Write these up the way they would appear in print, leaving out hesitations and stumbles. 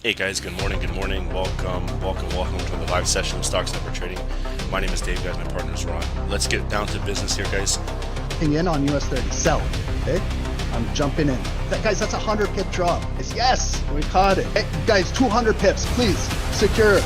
Hey guys, good morning, welcome to the live session of Stocks Network Trading. My name is Dave, guys, my partner is Ron. Let's get down to business here, guys. In on US 30, sell, okay? I'm jumping in. Guys, that's a 100 pip drop. Yes, we caught it. Hey, guys, 200 pips, please, secure.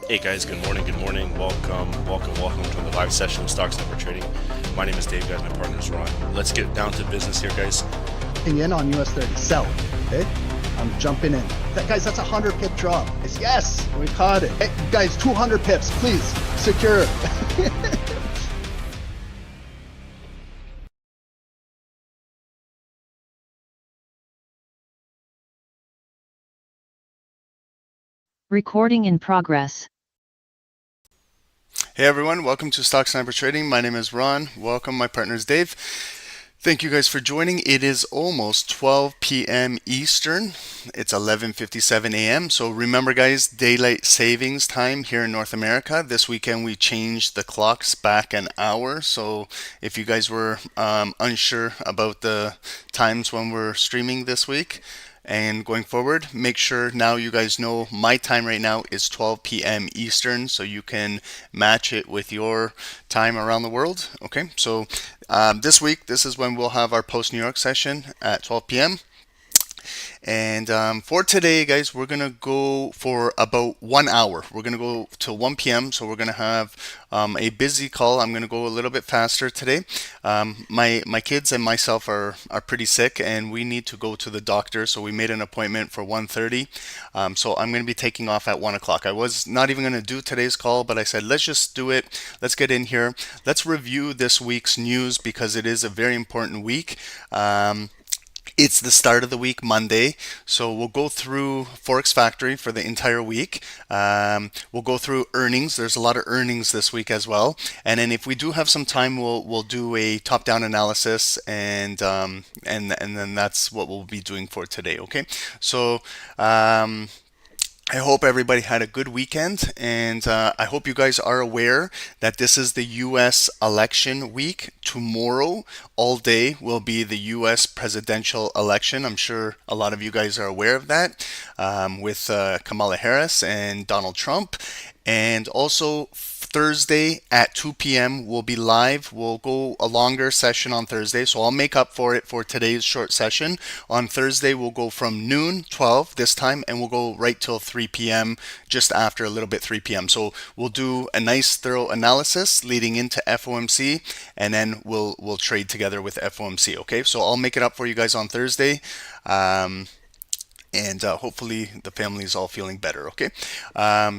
Hey guys, good morning, welcome to the live session of Stocks Network Trading. My name is Dave, guys, my partner is Ron. Let's get down to business here, guys. In on US 30, sell. Okay, I'm jumping in. Guys, that's a 100 pip drop. Yes, we caught it. Hey, guys, 200 pips, please secure. Recording in progress. Hey everyone, welcome to Stock Sniper Trading. My name is Ron. Welcome, my partner is Dave. Thank you guys for joining. It is almost 12 p.m. Eastern. It's 11:57 a.m. So remember guys, daylight savings time here in North America. This weekend we changed the clocks back an hour. So if you guys were unsure about the times when we're streaming this week, and going forward, make sure now you guys know my time right now is 12 p.m. Eastern, so you can match it with your time around the world. Okay, so this week, this is when we'll have our post-New York session at 12 p.m. And for today, guys, we're going to go for about 1 hour. We're going to go till 1 p.m. So we're going to have a busy call. I'm going to go a little bit faster today. My kids and myself are pretty sick and we need to go to the doctor. So we made an appointment for 1:30. So I'm going to be taking off at 1 o'clock. I was not even going to do today's call, but I said, let's just do it. Let's get in here. Let's review this week's news because it is a very important week. It's the start of the week, Monday, so we'll go through Forex Factory for the entire week. We'll go through earnings. There's a lot of earnings this week as well. And then if we do have some time, we'll do a top-down analysis, and then that's what we'll be doing for today. Okay, so. I hope everybody had a good weekend, and I hope you guys are aware that this is the U.S. election week. Tomorrow, all day, will be the U.S. presidential election. I'm sure a lot of you guys are aware of that, with Kamala Harris and Donald Trump. And also Thursday at 2 p.m. we'll be live. We'll go a longer session on Thursday, so I'll make up for it for today's short session. On Thursday, we'll go from noon, 12 this time, and we'll go right till 3 p.m., just after a little bit 3 p.m. So we'll do a nice thorough analysis leading into FOMC, and then we'll trade together with FOMC, okay? So I'll make it up for you guys on Thursday. And hopefully the family is all feeling better, okay?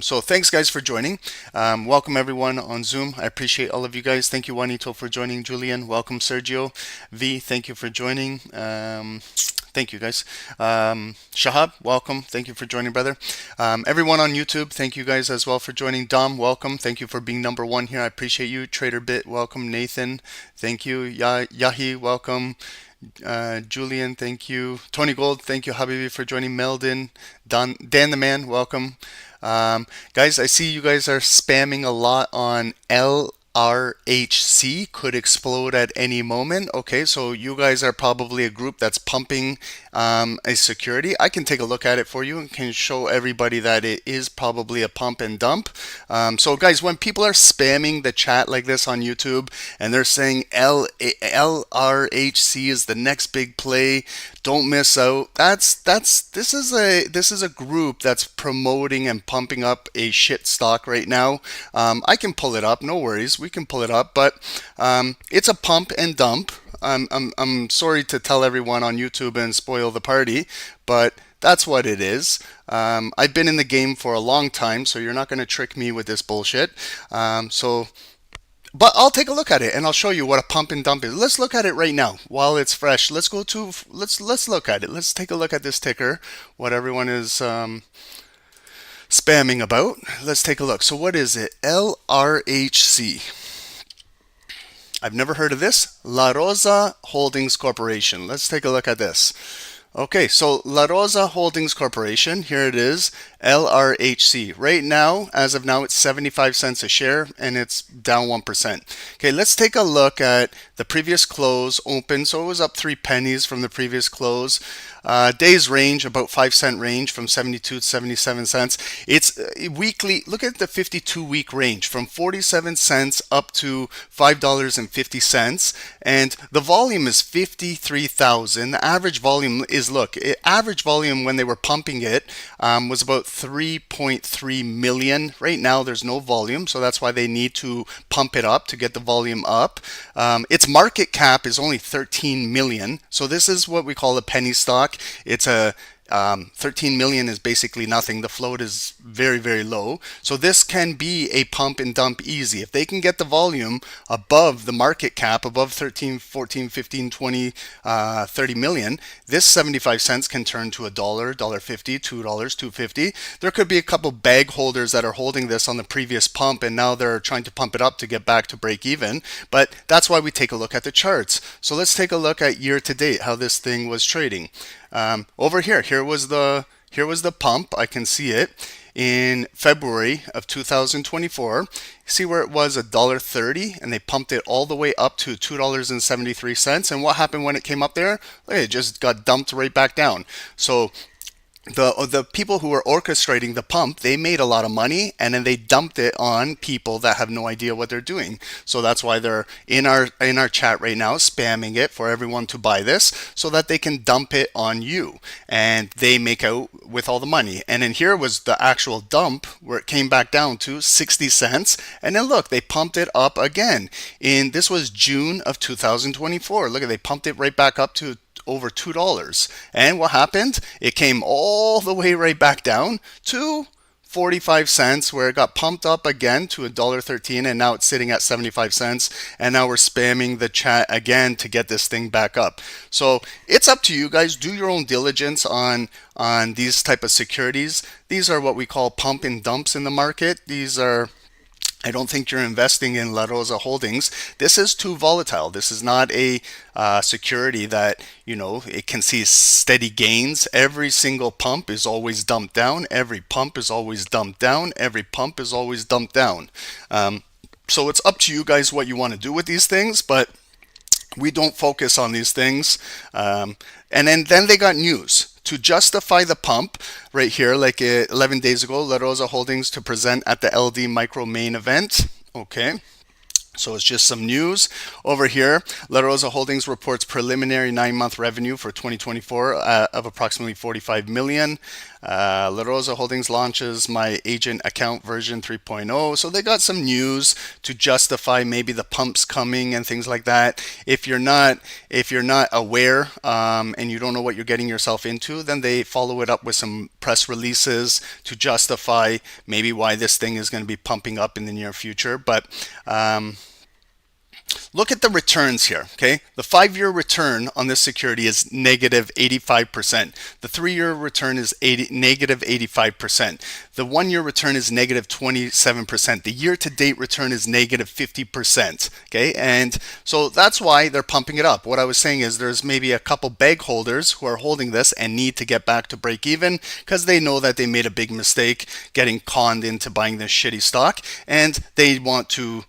So thanks, guys, for joining. Welcome, everyone on Zoom. I appreciate all of you guys. Thank you, Juanito, for joining. Julian, welcome. Sergio, V, thank you for joining. Thank you, guys. Shahab, welcome. Thank you for joining, brother. Everyone on YouTube, thank you guys as well for joining. Dom, welcome. Thank you for being number one here. I appreciate you. TraderBit, welcome. Nathan, thank you. Yahi, welcome. Julian, thank you. Tony Gold, thank you. Habibi for joining. Meldon, Dan the Man, welcome. Guys, I see you guys are spamming a lot on LRHC, could explode at any moment. Okay, so you guys are probably a group that's pumping a security. I can take a look at it for you and can show everybody that it is probably a pump and dump. So guys, when people are spamming the chat like this on YouTube and they're saying LRHC is the next big play, don't miss out. This is a group that's promoting and pumping up a shit stock right now. I can pull it up, no worries. We can pull it up, but it's a pump and dump. I'm sorry to tell everyone on YouTube and spoil the party, but that's what it is. I've been in the game for a long time, so you're not going to trick me with this bullshit. But I'll take a look at it and I'll show you what a pump and dump is. Let's look at it right now while it's fresh. Let's look at it. Let's take a look at this ticker, what everyone is spamming about. Let's take a look. So what is it? LRHC. I've never heard of this. La Rosa Holdings Corporation. Let's take a look at this. Okay, so La Rosa Holdings Corporation, here it is, LRHC. Right now, as of now, it's 75 cents a share and it's down 1%. Okay, let's take a look at the previous close open. So it was up 3 pennies from the previous close. Days range, about 5-cent range from 72 to 77 cents. It's weekly, look at the 52-week range from 47 cents up to $5.50. And the volume is 53,000. The average volume is is, look, average volume when they were pumping it was about 3.3 million. Right now there's no volume, so that's why they need to pump it up to get the volume up. Its market cap is only 13 million, so this is what we call a penny stock. It's a 13 million is basically nothing. The float is very, very low. So this can be a pump and dump easy. If they can get the volume above the market cap, above 13, 14, 15, 20, 30 million, this 75 cents can turn to $1, $1.50, $2, $2.50. There could be a couple bag holders that are holding this on the previous pump, and now they're trying to pump it up to get back to break even. But that's why we take a look at the charts. So let's take a look at year to date, how this thing was trading. Over here was the pump. I can see it in February of 2024. See where it was $1.30, and they pumped it all the way up to $2.73. And what happened when it came up there? It just got dumped right back down. So the people who were orchestrating the pump, they made a lot of money, and then they dumped it on people that have no idea what they're doing. So that's why they're in our chat right now spamming it for everyone to buy this, so that they can dump it on you, and they make out with all the money. And then here was the actual dump where it came back down to 60 cents, and then look, they pumped it up again. This was June of 2024. Look at, they pumped it right back up to over $2. And what happened? It came all the way right back down to 45 cents, where it got pumped up again to $1.13, and now it's sitting at 75 cents. And now we're spamming the chat again to get this thing back up. So it's up to you guys. Do your own diligence on these type of securities. These are what we call pump and dumps in the market. These are, I don't think you're investing in La Rosa Holdings. This is too volatile. This is not a security that, it can see steady gains. Every single pump is always dumped down. Every pump is always dumped down. Every pump is always dumped down. So it's up to you guys what you want to do with these things, but we don't focus on these things. And then they got news. To justify the pump right here, like 11 days ago, La Rosa Holdings to present at the LD Micro main event. Okay. So it's just some news over here. La Rosa Holdings reports preliminary 9-month revenue for 2024 of approximately 45 million. La Rosa Holdings launches My Agent Account version 3.0. So they got some news to justify maybe the pumps coming and things like that. If you're not aware and you don't know what you're getting yourself into, then they follow it up with some press releases to justify maybe why this thing is going to be pumping up in the near future. But look at the returns here, okay? The 5-year return on this security is negative 85%. The 3-year return is negative 85%. The 1-year return is negative 27%. The year-to-date return is negative 50%, okay? And so that's why they're pumping it up. What I was saying is there's maybe a couple bag holders who are holding this and need to get back to break even because they know that they made a big mistake getting conned into buying this shitty stock, and they want to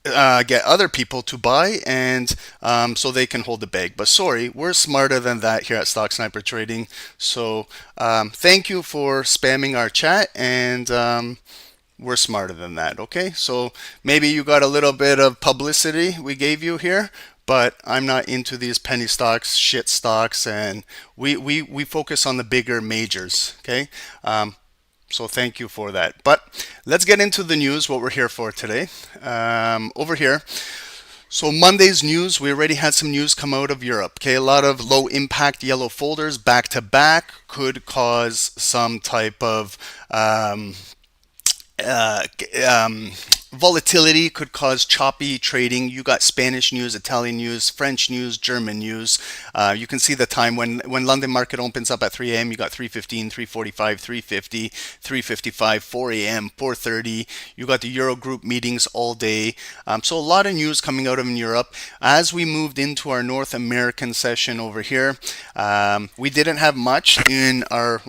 get other people to buy, and so they can hold the bag. But sorry, we're smarter than that here at Stock Sniper Trading. So thank you for spamming our chat, and we're smarter than that. Okay, so maybe you got a little bit of publicity we gave you here, but I'm not into these penny stocks, shit stocks, and we focus on the bigger majors. Okay. So thank you for that. But let's get into the news, what we're here for today. Over here, so Monday's news, we already had some news come out of Europe. Okay, a lot of low impact yellow folders back to back could cause some type of volatility, could cause choppy trading. You got Spanish news, Italian news, French news, German news. You can see the time when London market opens up at 3 a.m. You got 3:15, 3:45, 3:50, 3:55, 4 a.m., 4:30. You got the Euro group meetings all day. So a lot of news coming out of Europe. As we moved into our North American session over here, we didn't have much in our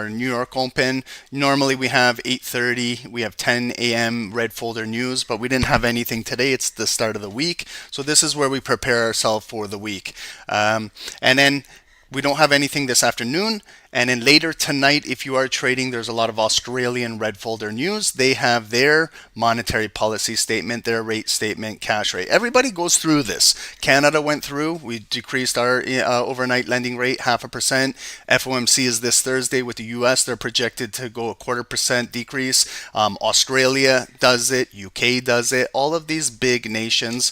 New York Open. Normally we have 8:30, we have 10 a.m. red folder news, but we didn't have anything today. It's the start of the week, so this is where we prepare ourselves for the week. And then we don't have anything this afternoon, And then later tonight, if you are trading, there's a lot of Australian red folder news. They have their monetary policy statement, their rate statement, cash rate. Everybody goes through this. Canada went through. We decreased our overnight lending rate 0.5%. FOMC is this Thursday with the US. They're projected to go 0.25% decrease. Australia does it. UK does it. All of these big nations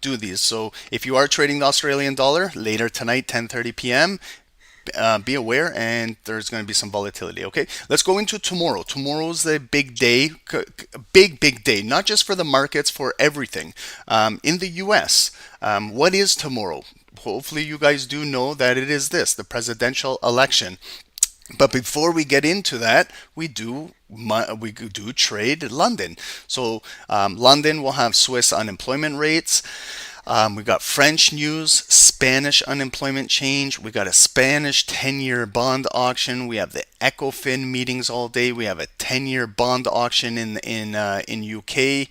do these. So if you are trading the Australian dollar later tonight, 10:30 p.m., be aware, and there's going to be some volatility. Okay, let's go into tomorrow. Tomorrow's the big day, big day, not just for the markets, for everything. In the US, what is tomorrow? Hopefully you guys do know that it is the presidential election. But before we get into that, we do trade London. So London will have Swiss unemployment rates. We got French news, Spanish unemployment change. We got a Spanish 10-year bond auction. We have the ECOFIN meetings all day. We have a 10-year bond auction in UK.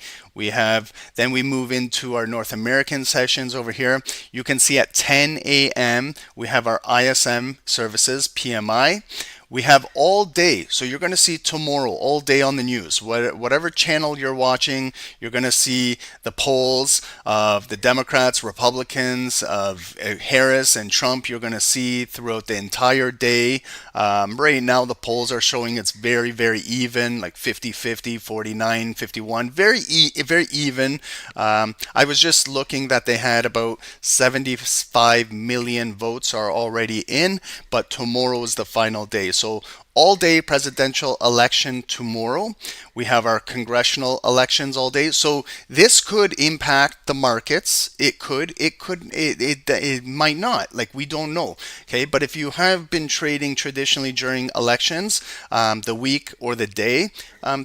Then we move into our North American sessions over here. You can see at 10 a.m. we have our ISM services, PMI. We have all day, so you're going to see tomorrow all day on the news. Whatever channel you're watching, you're going to see the polls of the Democrats, Republicans, of Harris and Trump. You're going to see throughout the entire day. Right now, the polls are showing it's very, very even, like 50-50, 49-51, very even. I was just looking that they had about 75 million votes are already in, but tomorrow is the final day. So all day presidential election tomorrow. We have our congressional elections all day. So this could impact the markets. It might not. Like, we don't know. Okay. But if you have been trading traditionally during elections, the week or the day,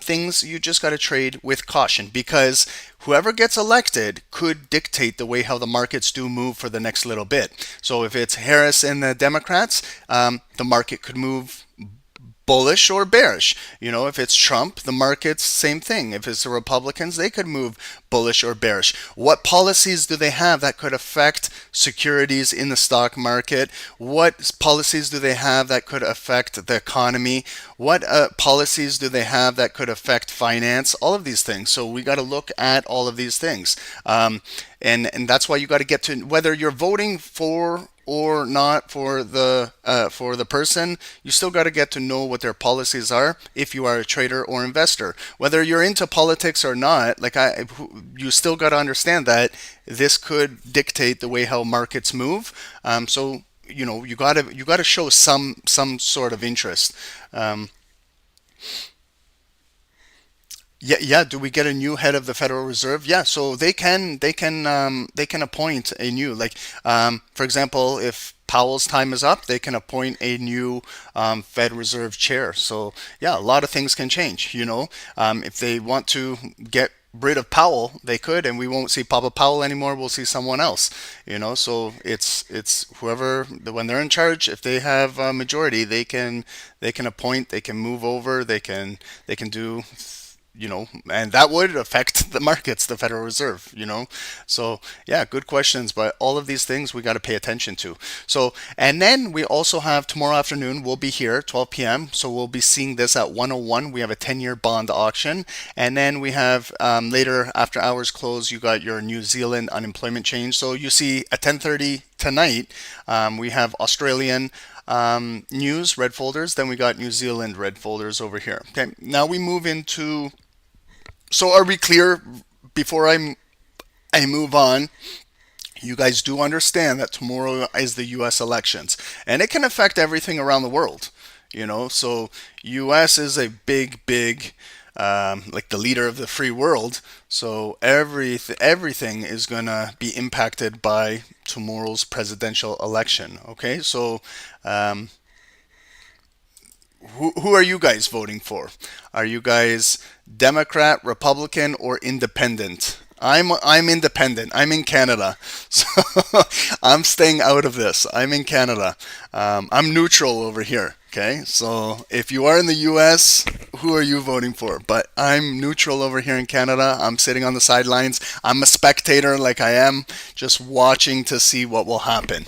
things, you just got to trade with caution, because whoever gets elected could dictate the way how the markets do move for the next little bit. So if it's Harris and the Democrats, the market could move bullish or bearish. If it's Trump, the markets, same thing. If it's the Republicans, they could move bullish or bearish. What policies do they have that could affect securities in the stock market? What policies do they have that could affect the economy? What policies do they have that could affect finance? All of these things. So we got to look at all of these things. And that's why you got to get to whether you're voting for or not for the person. You still got to get to know what their policies are if you are a trader or investor. Whether you're into politics or not, you still got to understand that this could dictate the way how markets move. So you got to show some sort of interest. Yeah. Do we get a new head of the Federal Reserve? Yeah. So they can appoint a new, for example, if Powell's time is up, they can appoint a new Fed Reserve chair. So yeah, a lot of things can change. If they want to get rid of Powell, they could, and we won't see Papa Powell anymore. We'll see someone else. So it's whoever, when they're in charge, if they have a majority, they can appoint, they can move over, they can do. And that would affect the markets, the Federal Reserve, So yeah, good questions, but all of these things we got to pay attention to. So, and then we also have tomorrow afternoon, we'll be here 12 p.m. So we'll be seeing this at 101. We have a 10-year bond auction. And then we have later after hours close, you got your New Zealand unemployment change. So you see at 10:30 tonight, we have Australian news, red folders. Then we got New Zealand red folders over here. Okay, now we move into. So are we clear before I move on? You guys do understand that tomorrow is the U.S. elections, and it can affect everything around the world. So U.S. is a big, like the leader of the free world. So everything is gonna be impacted by tomorrow's presidential election. Okay, so. Who are you guys voting for? Are you guys Democrat, Republican, or independent? I'm independent. I'm in Canada, so I'm staying out of this. I'm in Canada. I'm neutral over here. Okay, so if you are in the U.S., who are you voting for? But I'm neutral over here in Canada. I'm sitting on the sidelines. I'm a spectator, like I am, just watching to see what will happen.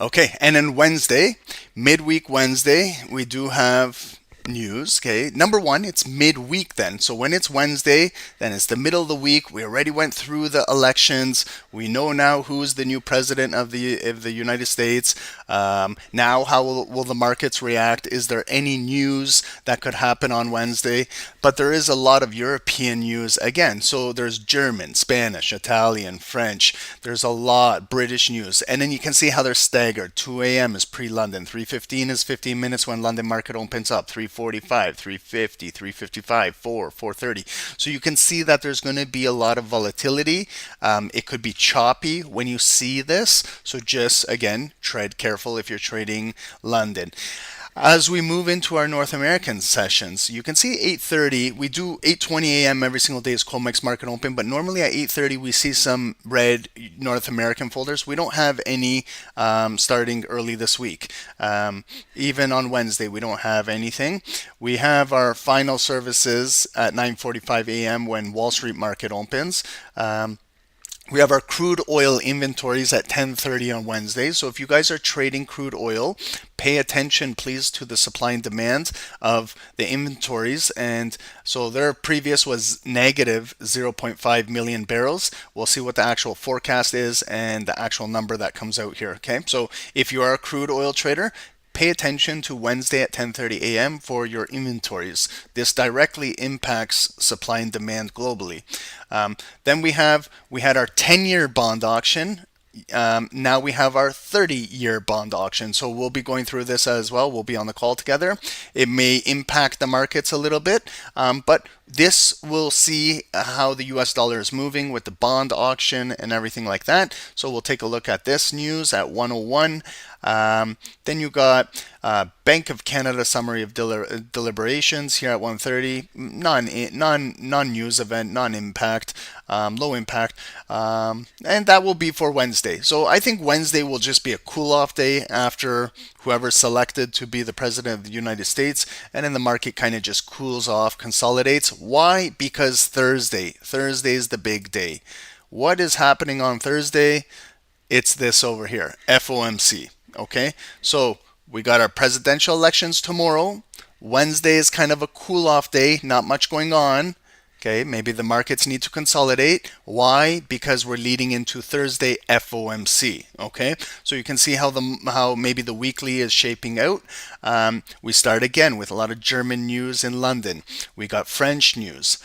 Okay, and then Wednesday, midweek Wednesday, we do have news. Okay, number one, it's midweek then. So when it's Wednesday, then it's the middle of the week. We already went through the elections. We know now who's the new president of the United States. Now, how will the markets react? Is there any news that could happen on Wednesday? But there is a lot of European news again. So there's German, Spanish, Italian, French. There's a lot British news, and then you can see how they're staggered. 2 a.m. is pre-London. 3:15 is 15 minutes when London market opens up. 3:45, 3:50, 3:55, 4:30. So you can see that there's going to be a lot of volatility. It could be choppy when you see this. So just again, tread careful if you're trading London. As we move into our North American sessions, you can see 8:30. We do 8:20 a.m. every single day is COMEX market open, but normally at 8:30 we see some red North American folders. We don't have any starting early this week. Even on Wednesday, we don't have anything. We have our final services at 9:45 a.m. when Wall Street market opens. We have our crude oil inventories at 10:30 on Wednesday. So if you guys are trading crude oil, pay attention please to the supply and demand of the inventories. And so their previous was negative 0.5 million barrels. We'll see what the actual forecast is and the actual number that comes out here. Okay, so if you are a crude oil trader, pay attention to Wednesday at 10:30 a.m. for your inventories. This directly impacts supply and demand globally. Then we had our 10-year bond auction. Now we have our 30-year bond auction. So we'll be going through this as well. We'll be on the call together. It may impact the markets a little bit, but this will see how the US dollar is moving with the bond auction and everything like that. So we'll take a look at this news at 101. Then you got Bank of Canada summary of deliberations here at 1:30. Non-news event, non-impact, low impact, and that will be for Wednesday. So I think Wednesday will just be a cool-off day after whoever's selected to be the president of the United States, and then the market kind of just cools off, consolidates. Why? Because Thursday is the big day. What is happening on Thursday? It's this over here, FOMC. Okay, so we got our presidential elections tomorrow. Wednesday is kind of a cool-off day, not much going on. Okay, maybe the markets need to consolidate. Why? Because we're leading into Thursday FOMC. Okay, so you can see how maybe the weekly is shaping out. We start again with a lot of German news in London. We got French news.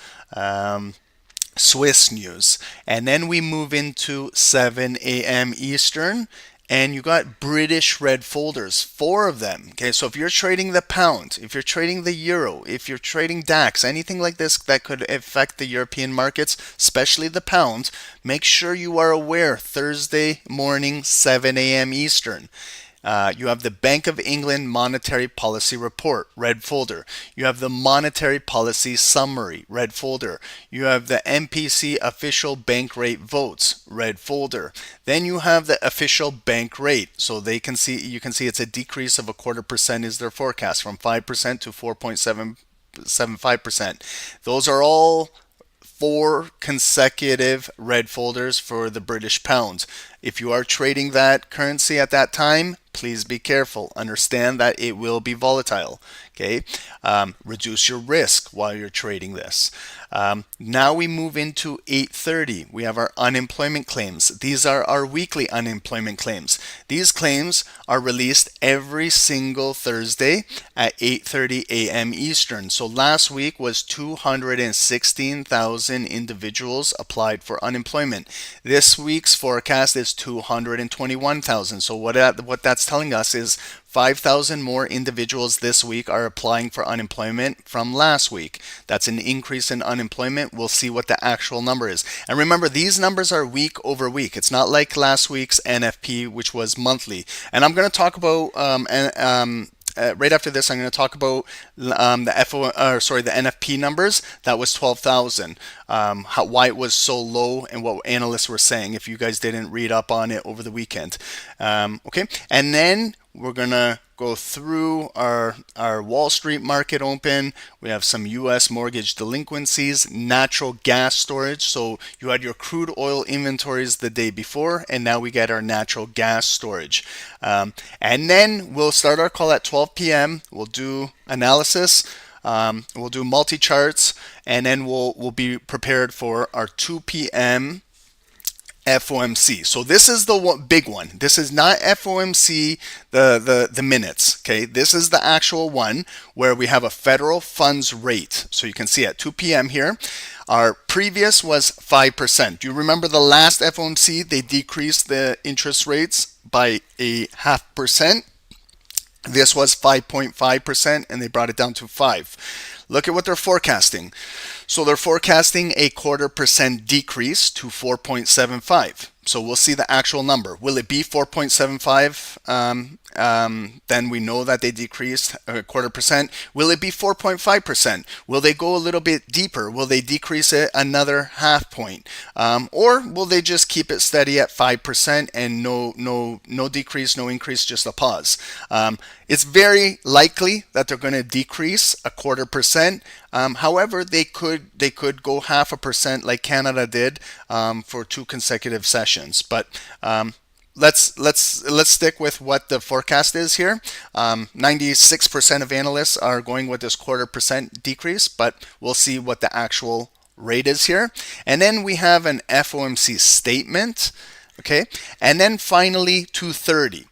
Swiss news, and then we move into 7 a.m. Eastern, and you got British red folders, 4 of them. Okay, so if you're trading the pound, if you're trading the euro, if you're trading DAX, anything like this that could affect the European markets, especially the pound, make sure you are aware. Thursday morning, 7 a.m. Eastern. You have the Bank of England Monetary Policy Report, red folder. You have the Monetary Policy Summary, red folder. You have the MPC Official Bank Rate Votes, red folder. Then you have the official bank rate. So you can see it's a decrease of 0.25% is their forecast from 5% to 4.75%. Those are all 4 consecutive red folders for the British pound. If you are trading that currency at that time, please be careful. Understand that it will be volatile. Okay, reduce your risk while you're trading this. Now we move into 8:30. We have our unemployment claims. These are our weekly unemployment claims. These claims are released every single Thursday at 8:30 a.m. Eastern. So last week was 216,000 individuals applied for unemployment. This week's forecast is 221,000. So what that's telling us is 5,000 more individuals this week are applying for unemployment from last week. That's an increase in unemployment. We'll see what the actual number is. And remember, these numbers are week over week. It's not like last week's NFP, which was monthly. And I'm going to talk about right after this, I'm going to talk about the NFP numbers. That was 12,000. Why it was so low and what analysts were saying. If you guys didn't read up on it over the weekend, okay. And then we're gonna go through our Wall Street market open. We have some US mortgage delinquencies, natural gas storage. So you had your crude oil inventories the day before, and now we get our natural gas storage. And then we'll start our call at 12 p.m. We'll do analysis. We'll do multi-charts, and then we'll be prepared for our 2 p.m. FOMC. So this is the big one. This is not FOMC, the minutes. Okay, this is the actual one where we have a federal funds rate. So you can see at 2 p.m. here, our previous was 5%. Do you remember the last FOMC? They decreased the interest rates by 0.5%. This was 5.5%, and they brought it down to 5. Look at what they're forecasting. So they're forecasting a 0.25% decrease to 4.75. So we'll see the actual number. Will it be 4.75? Then we know that they decreased a 0.25%. Will it be 4.5%? Will they go a little bit deeper? Will they decrease it another 0.5 point? Or will they just keep it steady at 5% and no decrease, no increase, just a pause? It's very likely that they're going to decrease a 0.25%. However, they could go 0.5% like Canada did for 2 consecutive sessions. But let's stick with what the forecast is here. 96% of analysts are going with this 0.25% decrease, but we'll see what the actual rate is here. And then we have an FOMC statement. Okay, and then finally 2:30.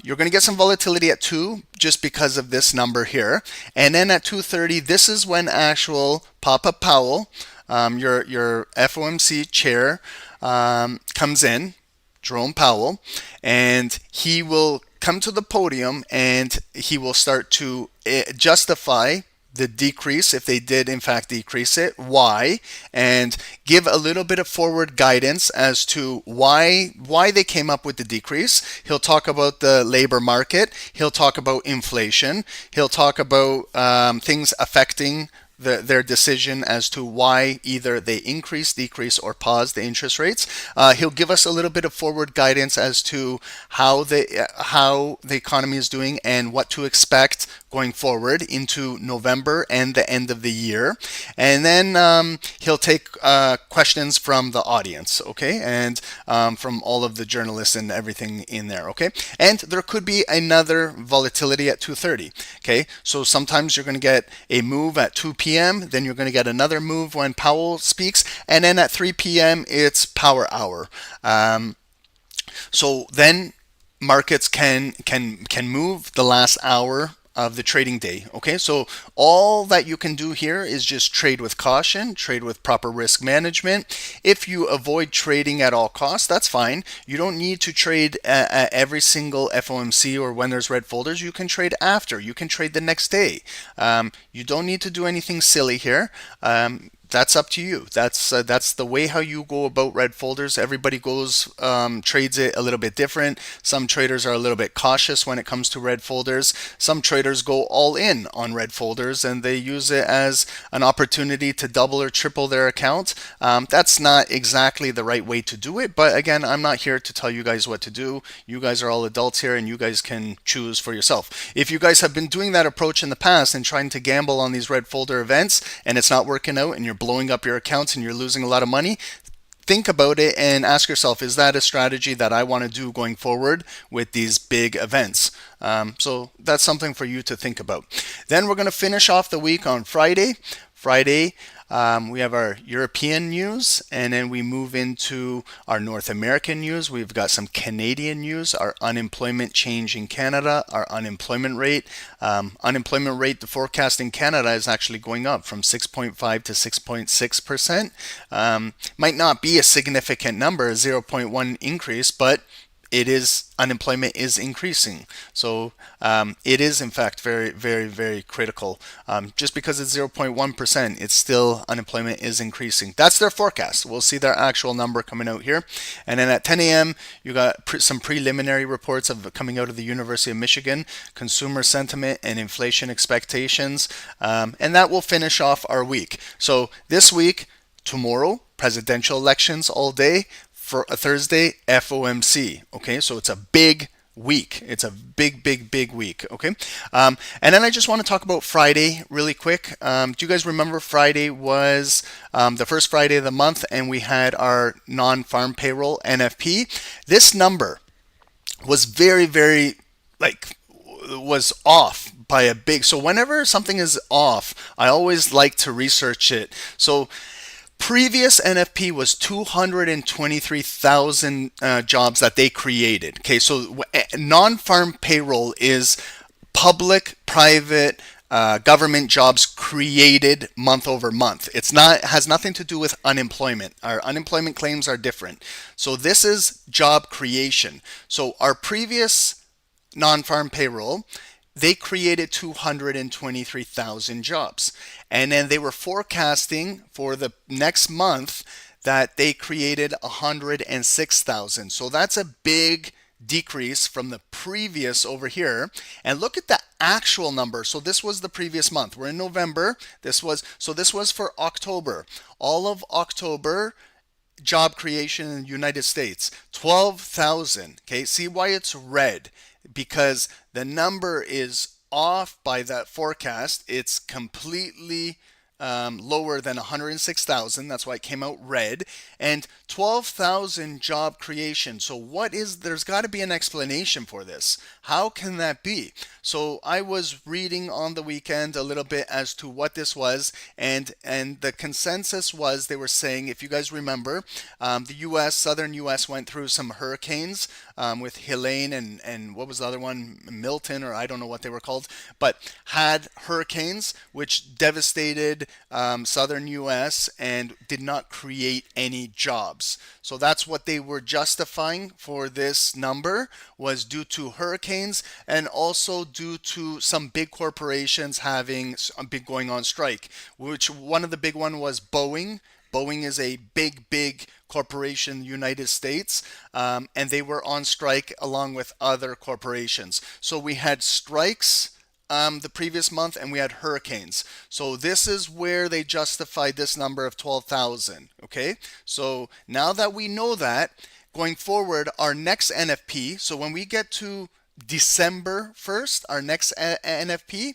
You're going to get some volatility at 2 just because of this number here. And then at 2:30, this is when actual Papa Powell, your FOMC chair, comes in, Jerome Powell, and he will come to the podium and he will start to justify the decrease, if they did in fact decrease it, why, and give a little bit of forward guidance as to why they came up with the decrease. He'll talk about the labor market. He'll talk about inflation. He'll talk about things affecting their decision as to why either they increase, decrease, or pause the interest rates. He'll give us a little bit of forward guidance as to how the economy is doing and what to expect going forward into November and the end of the year. And then he'll take questions from the audience, okay, and from all of the journalists and everything in there, okay. And there could be another volatility at 2:30, okay. So sometimes you're going to get a move at 2 p.m., then you're going to get another move when Powell speaks, and then at 3 p.m. it's power hour. So then markets can move the last hour of the trading day. Okay, so all that you can do here is just trade with caution, trade with proper risk management. If you avoid trading at all costs, that's fine. You don't need to trade at every single FOMC or when there's red folders. You can trade after. You can trade the next day. You don't need to do anything silly here. That's up to you. That's the way how you go about red folders. Everybody goes trades it a little bit different. Some traders are a little bit cautious when it comes to red folders. Some traders go all in on red folders and they use it as an opportunity to double or triple their account. That's not exactly the right way to do it, but again, I'm not here to tell you guys what to do. You guys are all adults here and you guys can choose for yourself. If you guys have been doing that approach in the past and trying to gamble on these red folder events and it's not working out and you're blowing up your accounts and you're losing a lot of money, think about it and ask yourself, is that a strategy that I want to do going forward with these big events? So that's something for you to think about. Then we're going to finish off the week on Friday. We have our European news, and then we move into our North American news. We've got some Canadian news, our unemployment change in Canada, our unemployment rate. The forecast in Canada is actually going up from 6.5 to 6.6%. Might not be a significant number, a 0.1 increase, but unemployment is increasing. So it is in fact very, very, very critical. Just because it's 0.1%, it's still unemployment is increasing. That's their forecast. We'll see their actual number coming out here. And then at 10 a.m., you got some preliminary reports coming out of the University of Michigan, consumer sentiment and inflation expectations. And that will finish off our week. So this week, tomorrow, presidential elections all day. For a Thursday, FOMC. Okay, so it's a big week. It's a big, big, big week. Okay. And then I just want to talk about Friday really quick. Do you guys remember Friday was the first Friday of the month, and we had our non-farm payroll NFP? This number was very, very was off by a big. So whenever something is off, I always like to research it. So previous NFP was 223,000 jobs that they created. Okay, so non-farm payroll is public, private, government jobs created month over month. It's not has nothing to do with unemployment. Our unemployment claims are different. So this is job creation. So our previous non-farm payroll, they created 223,000 jobs. And then they were forecasting for the next month that they created 106,000. So that's a big decrease from the previous over here. And look at the actual number. So this was the previous month. We're in November. This was for October. All of October job creation in the United States, 12,000. Okay, see why it's red? Because the number is off by that forecast. It's completely lower than 106,000. That's why it came out red. And 12,000 job creation. So there's got to be an explanation for this. How can that be? So I was reading on the weekend a little bit as to what this was, and the consensus was, they were saying, if you guys remember, the U.S., southern U.S. went through some hurricanes with Helene and what was the other one, Milton, or I don't know what they were called, but had hurricanes which devastated southern U.S. and did not create any jobs. So that's what they were justifying for this number, was due to hurricanes and also due to some big corporations having been going on strike, which one of the big one was Boeing. Boeing is a big corporation in the United States, and they were on strike along with other corporations. So we had strikes the previous month, and we had hurricanes. So this is where they justified this number of 12,000. Okay, so now that we know that, going forward, our next NFP, so when we get to December 1st, our next NFP,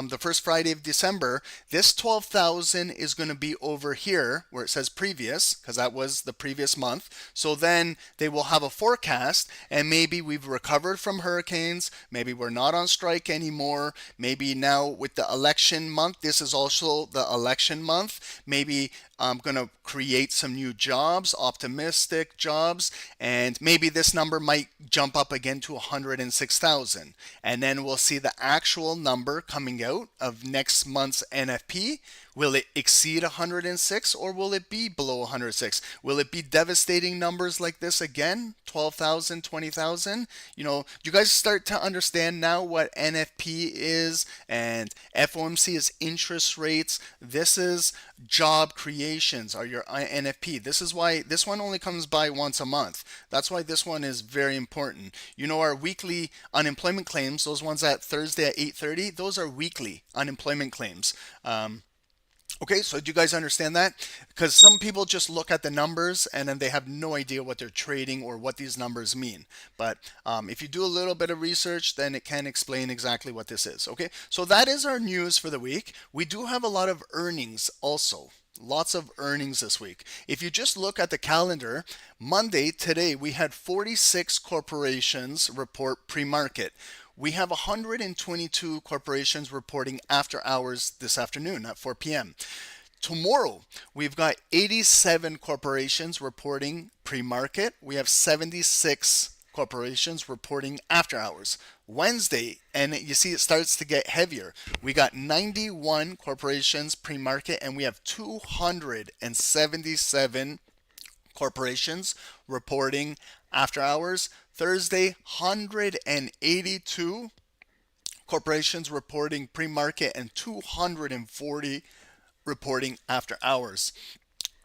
the first Friday of December, this 12,000 is going to be over here where it says previous, because that was the previous month. So then they will have a forecast, and maybe we've recovered from hurricanes, maybe we're not on strike anymore, maybe now with the election month, this is also the election month, maybe I'm going to create some new jobs, optimistic jobs, and maybe this number might jump up again to 106,000. And then we'll see the actual number coming out of next month's NFP. Will it exceed 106 or will it be below 106? Will it be devastating numbers like this again? 12,000, 20,000? You know, you guys start to understand now what NFP is, and FOMC is interest rates. This is job creations are your NFP. This is why this one only comes by once a month. That's why this one is very important. You know, our weekly unemployment claims, those ones at Thursday at 8:30, those are weekly unemployment claims. Okay, so do you guys understand that? Because some people just look at the numbers and then they have no idea what they're trading or what these numbers mean. But if you do a little bit of research, then it can explain exactly what this is. Okay, so that is our news for the week. We do have a lot of earnings also. Lots of earnings this week. If you just look at the calendar, Monday, today, we had 46 corporations report pre-market. We have 122 corporations reporting after hours this afternoon at 4 p.m. Tomorrow, we've got 87 corporations reporting pre-market. We have 76 corporations reporting after hours. Wednesday, and you see it starts to get heavier. We got 91 corporations pre-market, and we have 277 corporations reporting after hours. Thursday, 182 corporations reporting pre-market and 240 reporting after hours.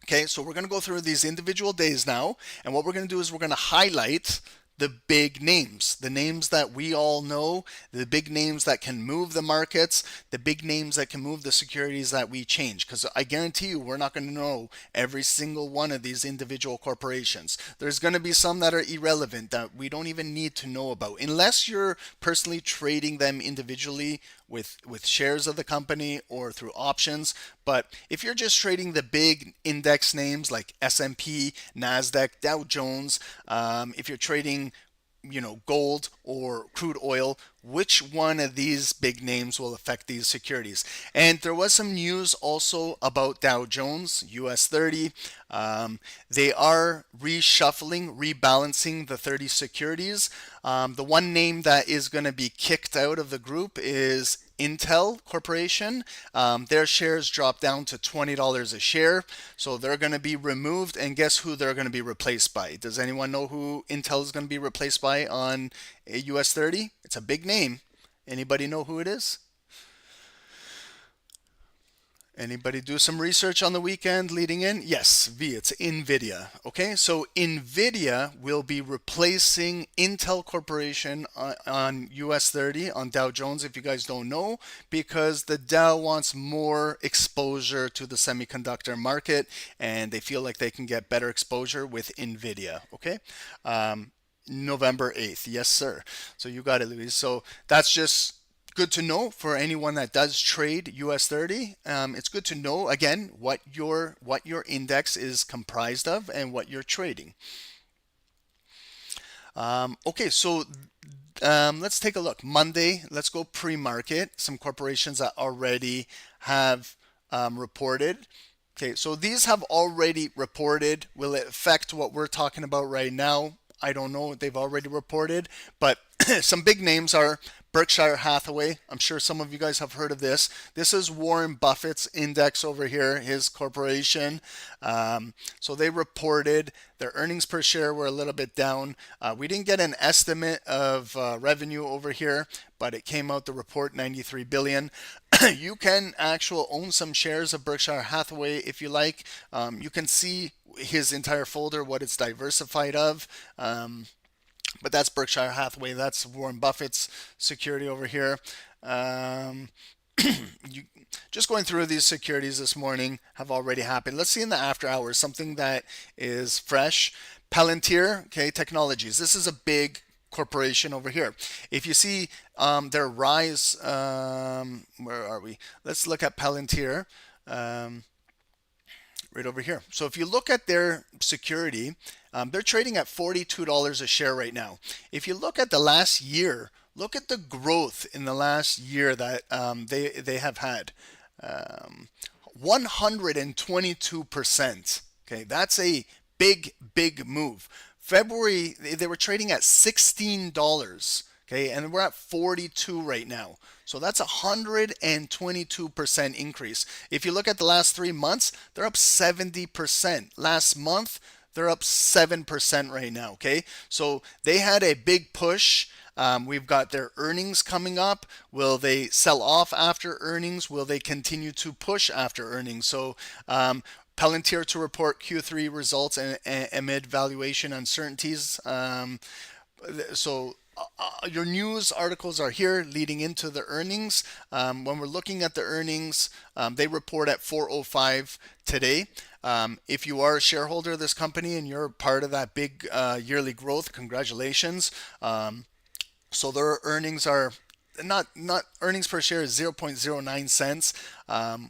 Okay, so we're going to go through these individual days now, and what we're going to do is we're going to highlight the big names, the names that we all know, the big names that can move the markets, the big names that can move the securities that we change. Because I guarantee you, we're not going to know every single one of these individual corporations. There's going to be some that are irrelevant that we don't even need to know about, unless you're personally trading them individually with shares of the company or through options. But if you're just trading the big index names like S&P, NASDAQ, Dow Jones, if you're trading gold or crude oil, which one of these big names will affect these securities? And there was some news also about Dow Jones, US 30. They are reshuffling, rebalancing the 30 securities. The one name that is going to be kicked out of the group is Intel Corporation. Their shares dropped down to $20 a share, so they're going to be removed. And guess who they're going to be replaced by? Does anyone know who Intel is going to be replaced by on a US 30? It's a big name. Anybody know who it is? Anybody do some research on the weekend leading in? Yes, it's NVIDIA. Okay, so NVIDIA will be replacing Intel Corporation on US 30, on Dow Jones, if you guys don't know, because the Dow wants more exposure to the semiconductor market, and they feel like they can get better exposure with NVIDIA. Okay, November 8th. Yes, sir. So you got it, Luis. So that's just good to know for anyone that does trade US 30. It's good to know, again, what your index is comprised of and what you're trading. Okay, so let's take a look. Monday, let's go pre-market. Some corporations that already have reported. Okay, so these have already reported. Will it affect what we're talking about right now? I don't know. They've already reported, but some big names are Berkshire Hathaway. I'm sure some of you guys have heard of this. This is Warren Buffett's index over here, his corporation. So they reported their earnings per share were a little bit down. We didn't get an estimate of revenue over here, but it came out the report 93 billion. You can actually own some shares of Berkshire Hathaway if you like. You can see his entire folder, what it's diversified of. But that's Berkshire Hathaway. That's Warren Buffett's security over here. Just going through these securities this morning have already happened. Let's see in the after hours something that is fresh. Palantir, okay, Technologies. This is a big corporation over here. If you see their rise, where are we? Let's look at Palantir. Right over here. So if you look at their security, they're trading at $42 a share right now. If you look at the last year, look at the growth in the last year that they have had. 122%. Okay, that's a big move. February, they were trading at $16. Okay, and we're at 42 right now. So that's a 122% increase. If you look at the last 3 months, they're up 70%. Last month, they're up 7% right now. Okay, so they had a big push. We've got their earnings coming up. Will they sell off after earnings? Will they continue to push after earnings? So Palantir to report Q3 results and amid valuation uncertainties. Your news articles are here leading into the earnings. When we're looking at the earnings, they report at 4:05 today. If you are a shareholder of this company and you're part of that big yearly growth, congratulations. So their earnings are not earnings per share is 0.09 cents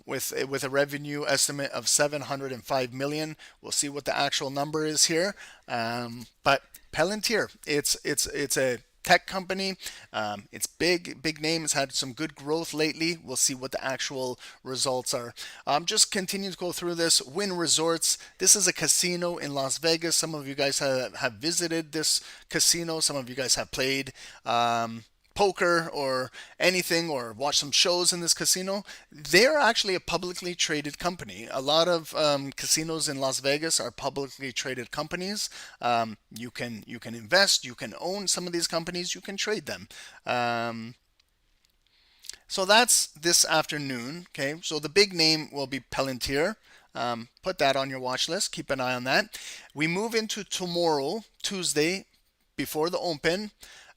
with a revenue estimate of 705 million. We'll see what the actual number is here. But Palantir, it's a tech company. It's big name. It's had some good growth lately. We'll see what the actual results are. Just continue to go through this. Wynn Resorts. This is a casino in Las Vegas. Some of you guys have visited this casino. Some of you guys have played poker or anything or watch some shows in this casino. They're actually a publicly traded company. A lot of casinos in Las Vegas are publicly traded companies. You can invest, you can own some of these companies, you can trade them. So that's this afternoon. Okay, so the big name will be Palantir. Put that on your watch list. Keep an eye on that. We move into tomorrow, Tuesday. before the open.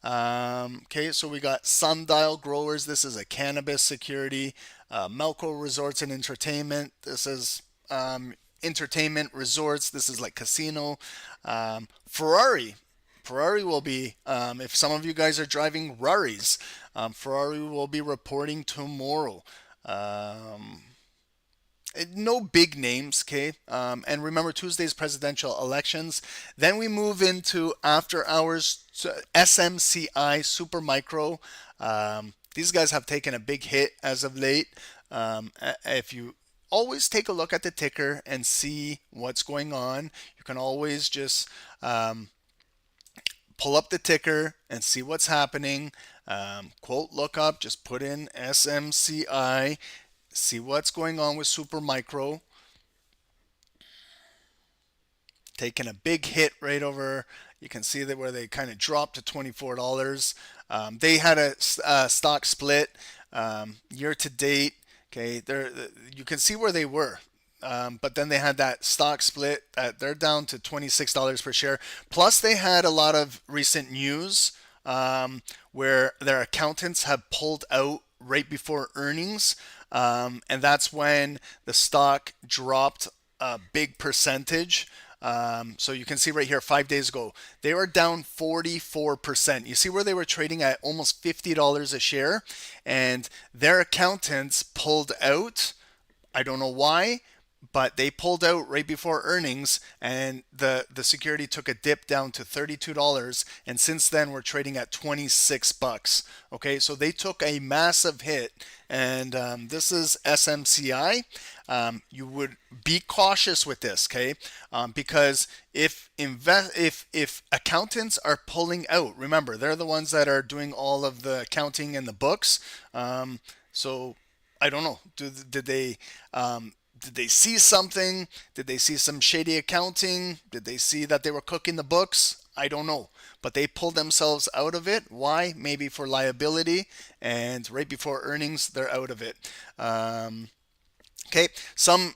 Okay, so we got Sundial Growers. This is a cannabis security. Melco Resorts and Entertainment. This is entertainment resorts. This is like casino. Ferrari. Ferrari will be, if some of you guys are driving Raris, Ferrari will be reporting tomorrow. No big names, okay? And remember Tuesday's presidential elections. Then we move into after hours SMCI Supermicro. These guys have taken a big hit as of late. If you always take a look at the ticker and see what's going on, you can always just pull up the ticker and see what's happening. Quote lookup, just put in SMCI. See what's going on with Supermicro. Taking a big hit right over. You can see that where they kind of dropped to $24. They had a stock split year to date. Okay, you can see where they were. But then they had that stock split. They're down to $26 per share. Plus, they had a lot of recent news where their accountants have pulled out right before earnings. And that's when the stock dropped a big percentage. So you can see right here, 5 days ago, they were down 44%. You see where they were trading at almost $50 a share, and their accountants pulled out. I don't know why, but they pulled out right before earnings, and the security took a dip down to $32, and since then we're trading at $26. Okay, so they took a massive hit, and this is SMCI. You would be cautious with this, okay? Because if accountants are pulling out, remember they're the ones that are doing all of the accounting and the books. So I don't know. Did they see something? Did they see some shady accounting? Did they see that they were cooking the books? I don't know. But they pulled themselves out of it. Why? Maybe for liability. And right before earnings, they're out of it. Okay, some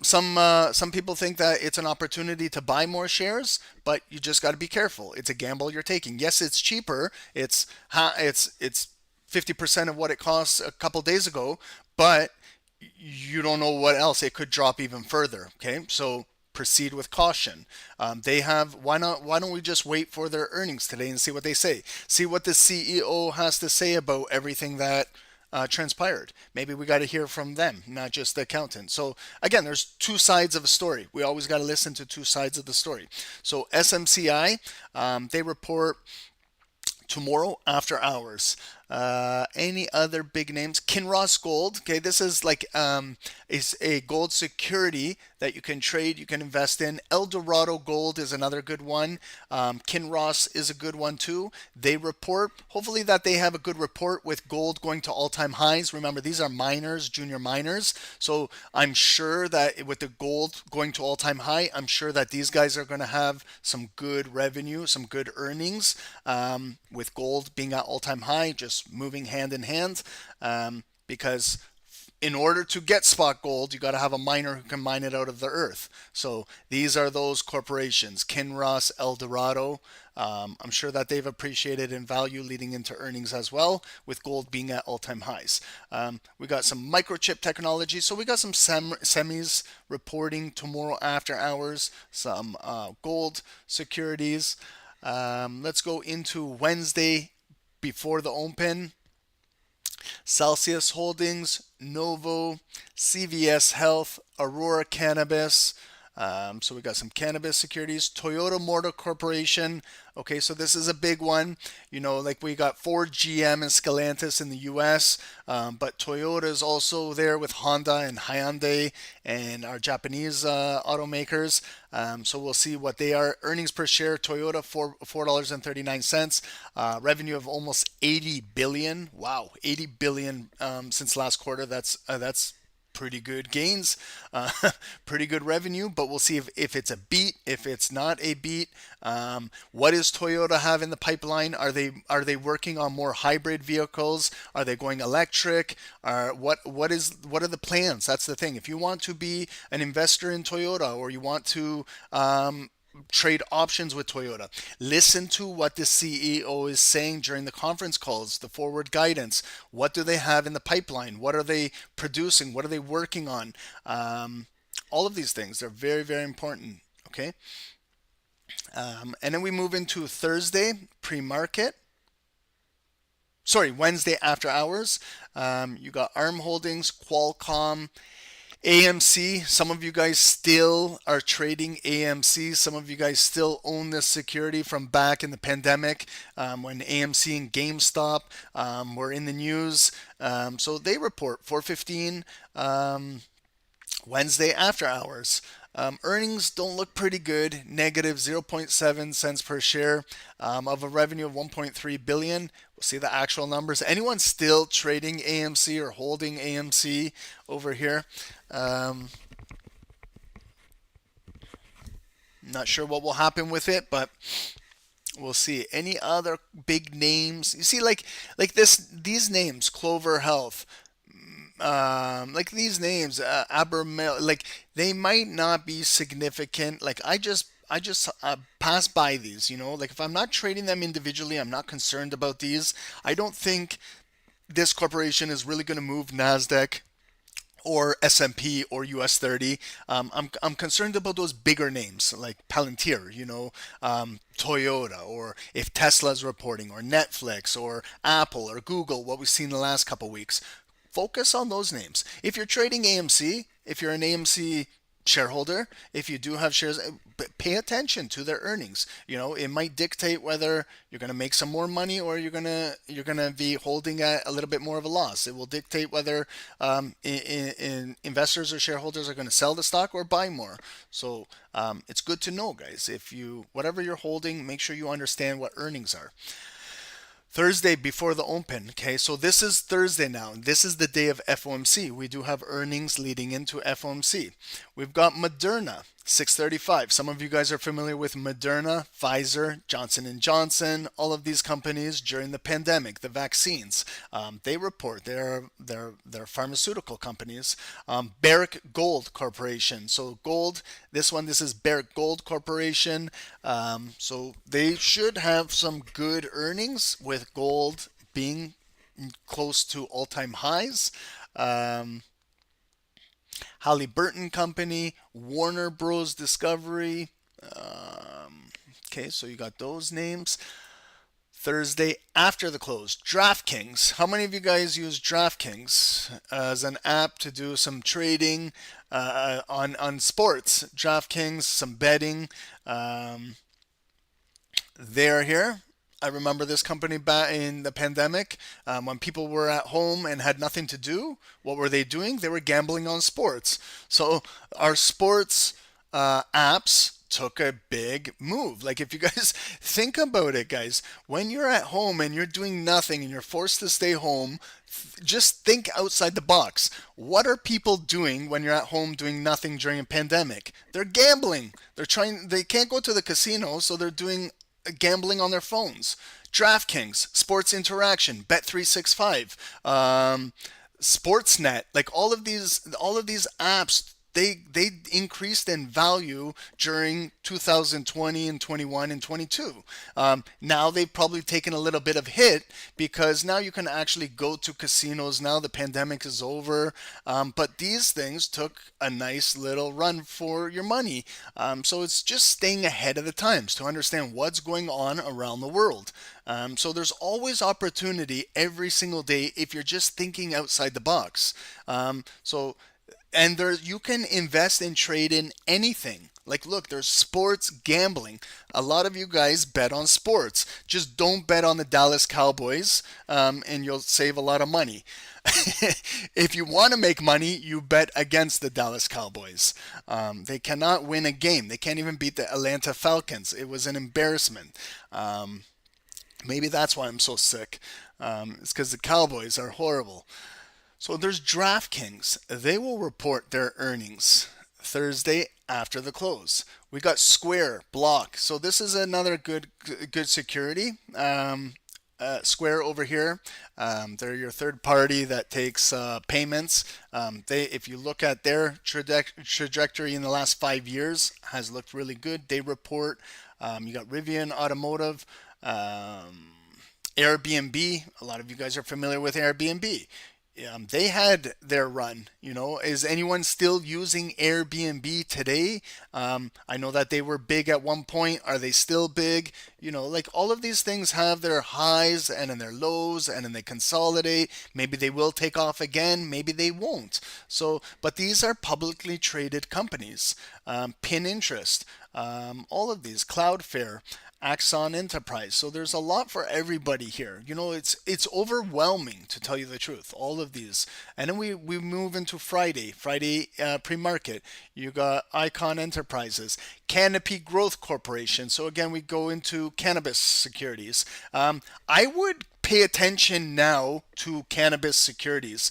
people think that it's an opportunity to buy more shares, but you just got to be careful. It's a gamble you're taking. Yes, it's cheaper. It's 50% of what it costs a couple days ago, but you don't know what else. It could drop even further. Okay, so proceed with caution. Why don't we just wait for their earnings today and see what they say? See what the CEO has to say about everything that transpired. Maybe we got to hear from them, not just the accountant. So again, there's two sides of a story. We always got to listen to two sides of the story. So SMCI, they report tomorrow after hours. Any other big names? Kinross Gold. Okay, this is like is a gold security that you can trade, you can invest in. Eldorado Gold is another good one. Kinross is a good one too. They report, hopefully that they have a good report with gold going to all-time highs. Remember, these are miners, junior miners. So I'm sure that with the gold going to all-time high, I'm sure that these guys are going to have some good revenue, some good earnings. With gold being at all-time high, just moving hand in hand, because in order to get spot gold, you got to have a miner who can mine it out of the earth. So these are those corporations, Kinross, Eldorado. I'm sure that they've appreciated in value leading into earnings as well, with gold being at all-time highs. We got some microchip technology. So we got some semis reporting tomorrow after hours, some gold securities. Let's go into Wednesday before the open. Celsius Holdings, Novo, CVS Health, Aurora Cannabis. So we got some cannabis securities. Toyota Motor Corporation. Okay, so this is a big one. You know, like we got Ford, GM, and Stellantis in the U.S., but Toyota is also there with Honda and Hyundai and our Japanese automakers. So we'll see what they are. Earnings per share, Toyota $4.39. Revenue of almost 80 billion. Wow, 80 billion since last quarter. That's pretty good gains, pretty good revenue, but we'll see if it's a beat, if it's not a beat. What does Toyota have in the pipeline? Are they working on more hybrid vehicles? Are they going electric? What are the plans? That's the thing. If you want to be an investor in Toyota, or you want to trade options with Toyota. Listen to what the CEO is saying during the conference calls, the forward guidance. What do they have in the pipeline? What are they producing? What are they working on? All of these things, they're very, very important. Okay. And then we move into Thursday pre-market. Sorry, Wednesday after hours. You got ARM Holdings, Qualcomm, AMC. Some of you guys still are trading AMC. Some of you guys still own this security from back in the pandemic when AMC and GameStop were in the news. So they report 4:15 Wednesday after hours. Earnings don't look pretty good, negative 0.7 cents per share of a revenue of 1.3 billion. We'll see the actual numbers. Anyone still trading AMC or holding AMC over here? Not sure what will happen with it, but we'll see. Any other big names? You see, like these names, Clover Health, like these names, Abermel, like they might not be significant. Like I just pass by these. Like if I'm not trading them individually, I'm not concerned about these. I don't think this corporation is really going to move NASDAQ or S&P or US 30. I'm concerned about those bigger names like Palantir, Toyota, or if Tesla's reporting, or Netflix, or Apple, or Google, what we've seen in the last couple of weeks. Focus on those names. If you're trading AMC, if you're an AMC shareholder, if you do have shares, pay attention to their earnings. It might dictate whether you're going to make some more money or you're going to be holding at a little bit more of a loss. It will dictate whether investors or shareholders are going to sell the stock or buy more. So it's good to know, guys. Whatever you're holding, make sure you understand what earnings are. Thursday before the open. Okay, so this is Thursday now. This is the day of FOMC. We do have earnings leading into FOMC. We've got Moderna, 635. Some of you guys are familiar with Moderna, Pfizer, Johnson & Johnson, all of these companies during the pandemic, the vaccines. They report. They're pharmaceutical companies. Barrick Gold Corporation. So gold, this is Barrick Gold Corporation. So they should have some good earnings with gold being close to all-time highs. Halliburton Company, Warner Bros. Discovery. Okay, so you got those names. Thursday after the close, DraftKings. How many of you guys use DraftKings as an app to do some trading on sports? DraftKings, some betting. They're here. I remember this company back in the pandemic when people were at home and had nothing to do. What were they doing? They were gambling on sports. So our sports apps took a big move. Like if you guys think about it, guys, when you're at home and you're doing nothing and you're forced to stay home, just think outside the box. What are people doing when you're at home doing nothing during a pandemic? They're gambling. They can't go to the casino, so they're doing gambling on their phones. DraftKings, Sports Interaction, Bet365, Sportsnet, like all of these apps, they increased in value during 2020 and 21 and 22. Now they've probably taken a little bit of hit because now you can actually go to casinos now. The pandemic is over. But these things took a nice little run for your money. So it's just staying ahead of the times to understand what's going on around the world. So there's always opportunity every single day if you're just thinking outside the box. And you can invest and trade in anything. Like, look, there's sports gambling. A lot of you guys bet on sports. Just don't bet on the Dallas Cowboys, and you'll save a lot of money. If you want to make money, you bet against the Dallas Cowboys. They cannot win a game. They can't even beat the Atlanta Falcons. It was an embarrassment. Maybe that's why I'm so sick. It's because the Cowboys are horrible. So there's DraftKings. They will report their earnings Thursday after the close. We got Square, Block. So this is another good security. Square over here. They're your third party that takes payments. If you look at their trajectory in the last 5 years, has looked really good. They report. You got Rivian Automotive, Airbnb. A lot of you guys are familiar with Airbnb. They had their run. Is anyone still using Airbnb today? I know that they were big at one point. Are they still big? Like all of these things have their highs and then their lows, and then they consolidate. Maybe they will take off again. Maybe they won't. But these are publicly traded companies. Pinterest, all of these, Cloudflare, Axon Enterprise. So there's a lot for everybody here. It's overwhelming, to tell you the truth, all of these. And then we move into Friday pre-market. You got Icon Enterprises, Canopy Growth Corporation. So again, we go into cannabis securities. I would pay attention now to cannabis securities.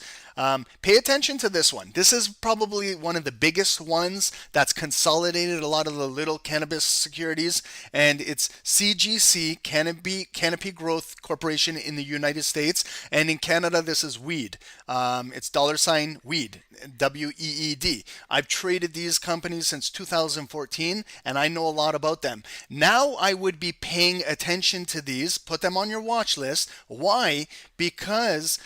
Pay attention to this one. This is probably one of the biggest ones that's consolidated a lot of the little cannabis securities, and it's CGC, Canopy Growth Corporation in the United States, and in Canada this is WEED. It's $WEED, WEED. I've traded these companies since 2014, and I know a lot about them. Now I would be paying attention to these. Put them on your watch list. Why? Because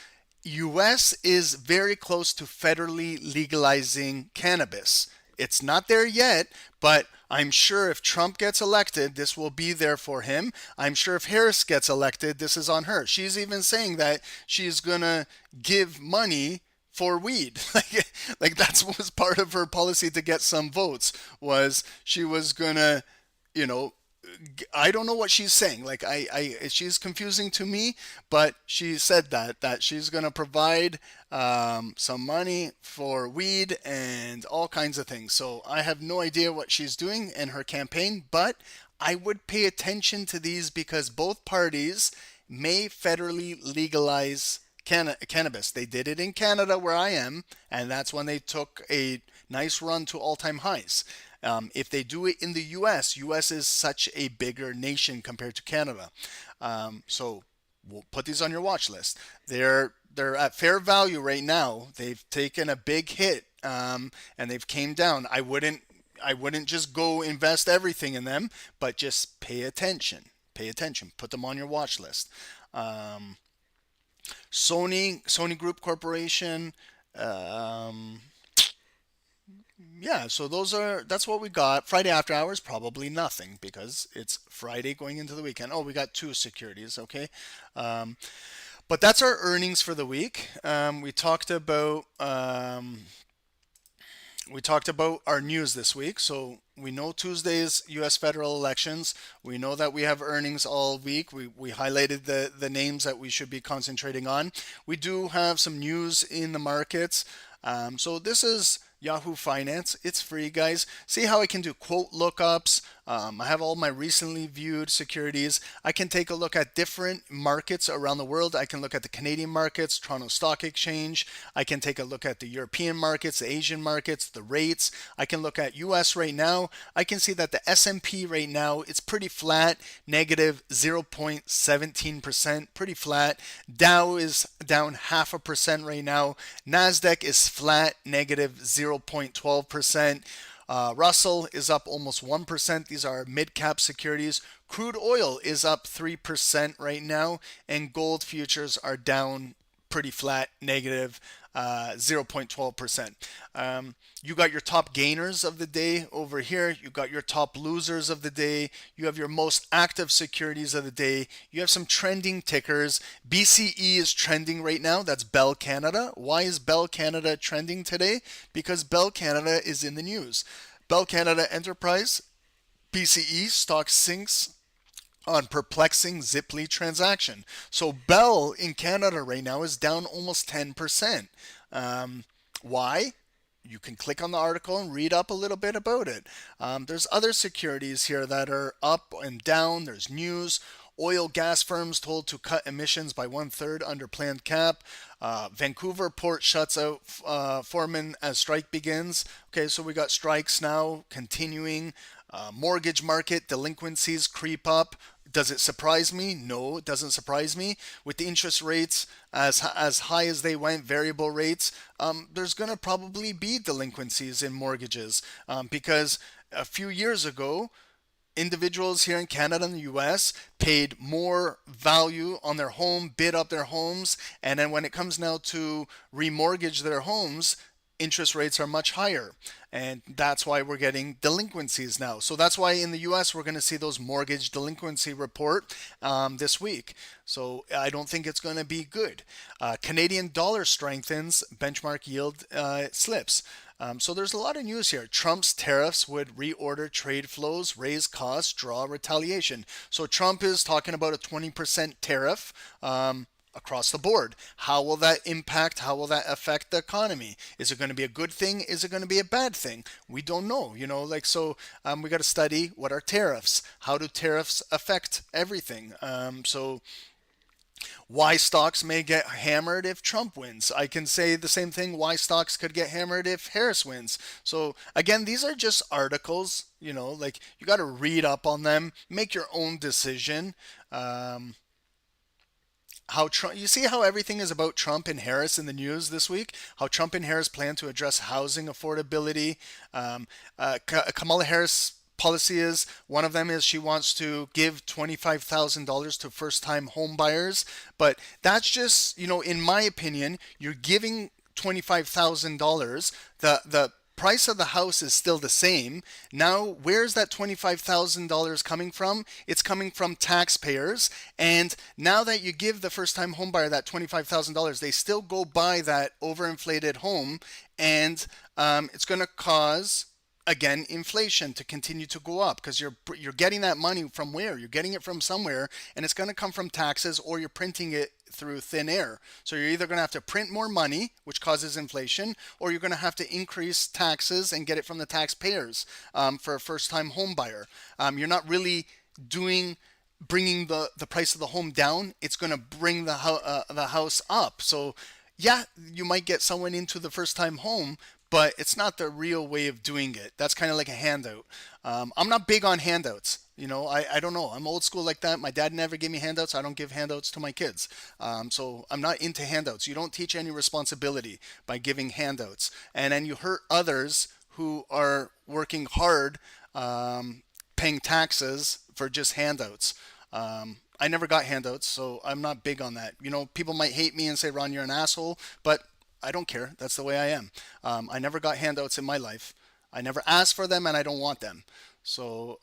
US is very close to federally legalizing cannabis. It's not there yet, but I'm sure if Trump gets elected, this will be there for him. I'm sure if Harris gets elected, this is on her. She's even saying that she's going to give money for weed. Like that was part of her policy to get some votes, was she was going to, I don't know what she's saying. Like she's confusing to me, but she said that she's gonna provide some money for weed and all kinds of things. So I have no idea what she's doing in her campaign, but I would pay attention to these because both parties may federally legalize cannabis. They did it in Canada where I am, and that's when they took a nice run to all-time highs. If they do it in the US is such a bigger nation compared to Canada. So we'll put these on your watch list. They're at fair value right now. They've taken a big hit, and they've came down. I wouldn't just go invest everything in them, but just pay attention. Pay attention. Put them on your watch list. Sony Group Corporation. Yeah, so that's what we got. Friday after hours, probably nothing because it's Friday going into the weekend. Oh, we got two securities, okay. But that's our earnings for the week. We talked about our news this week. So we know Tuesday's U.S. federal elections. We know that we have earnings all week. We highlighted the names that we should be concentrating on. We do have some news in the markets. So this is Yahoo Finance. It's free, guys. See how I can do quote lookups. I have all my recently viewed securities. I can take a look at different markets around the world. I can look at the Canadian markets, Toronto Stock Exchange. I can take a look at the European markets, the Asian markets, the rates. I can look at US right now. I can see that the S&P right now, it's pretty flat, negative 0.17%, pretty flat. Dow is down 0.5% right now. NASDAQ is flat, negative 0.12%. Russell is up almost 1%. These are mid-cap securities. Crude oil is up 3% right now, and gold futures are down pretty flat, negative 0.12%. You got your top gainers of the day over here. You got your top losers of the day. You have your most active securities of the day. You have some trending tickers. BCE is trending right now. That's Bell Canada. Why is Bell Canada trending today? Because Bell Canada is in the news. Bell Canada Enterprise, BCE stock sinks on perplexing Ziply transaction. So Bell in Canada right now is down almost 10%. Why? You can click on the article and read up a little bit about it. There's other securities here that are up and down. There's news. Oil gas firms told to cut emissions by 1/3 under planned cap. Vancouver port shuts out foreman as strike begins. Okay, so we got strikes now continuing. Mortgage market delinquencies creep up. Does it surprise me? No, it doesn't surprise me. With the interest rates as high as they went, variable rates, there's going to probably be delinquencies in mortgages because a few years ago, individuals here in Canada and the US paid more value on their home, bid up their homes, and then when it comes now to remortgage their homes, interest rates are much higher. And that's why we're getting delinquencies now. So that's why in the US we're going to see those mortgage delinquency report this week. So I don't think it's going to be good. Canadian dollar strengthens, benchmark yield slips. So there's a lot of news here. Trump's tariffs would reorder trade flows, raise costs, draw retaliation. So Trump is talking about a 20% tariff across the board. How will that impact? How will that affect the economy? Is it going to be a good thing? Is it going to be a bad thing? We don't know. We got to study what are tariffs. How do tariffs affect everything? Why stocks may get hammered if Trump wins. I can say the same thing, why stocks could get hammered if Harris wins. So again, these are just articles, you got to read up on them, make your own decision. How Trump, you see how everything is about Trump and Harris in the news this week? How Trump and Harris plan to address housing affordability. Kamala Harris policy is, one of them is she wants to give $25,000 to first-time home buyers. But that's just, in my opinion, you're giving $25,000. The price of the house is still the same. Now, where's that $25,000 coming from? It's coming from taxpayers. And now that you give the first-time home buyer that $25,000, they still go buy that overinflated home, and it's going to cause, again, inflation to continue to go up because you're getting that money from where? You're getting it from somewhere, and it's going to come from taxes, or you're printing it through thin air. So you're either going to have to print more money, which causes inflation, or you're going to have to increase taxes and get it from the taxpayers for a first-time home buyer. You're not really bringing the price of the home down. It's going to bring the house up. So yeah, you might get someone into the first-time home, but it's not the real way of doing it. That's kind of like a handout. I'm not big on handouts. I don't know. I'm old school like that. My dad never gave me handouts. I don't give handouts to my kids. So I'm not into handouts. You don't teach any responsibility by giving handouts. And then you hurt others who are working hard, paying taxes for just handouts. I never got handouts, so I'm not big on that. People might hate me and say, Ron, you're an asshole, but I don't care. That's the way I am. I never got handouts in my life. I never asked for them, and I don't want them. So,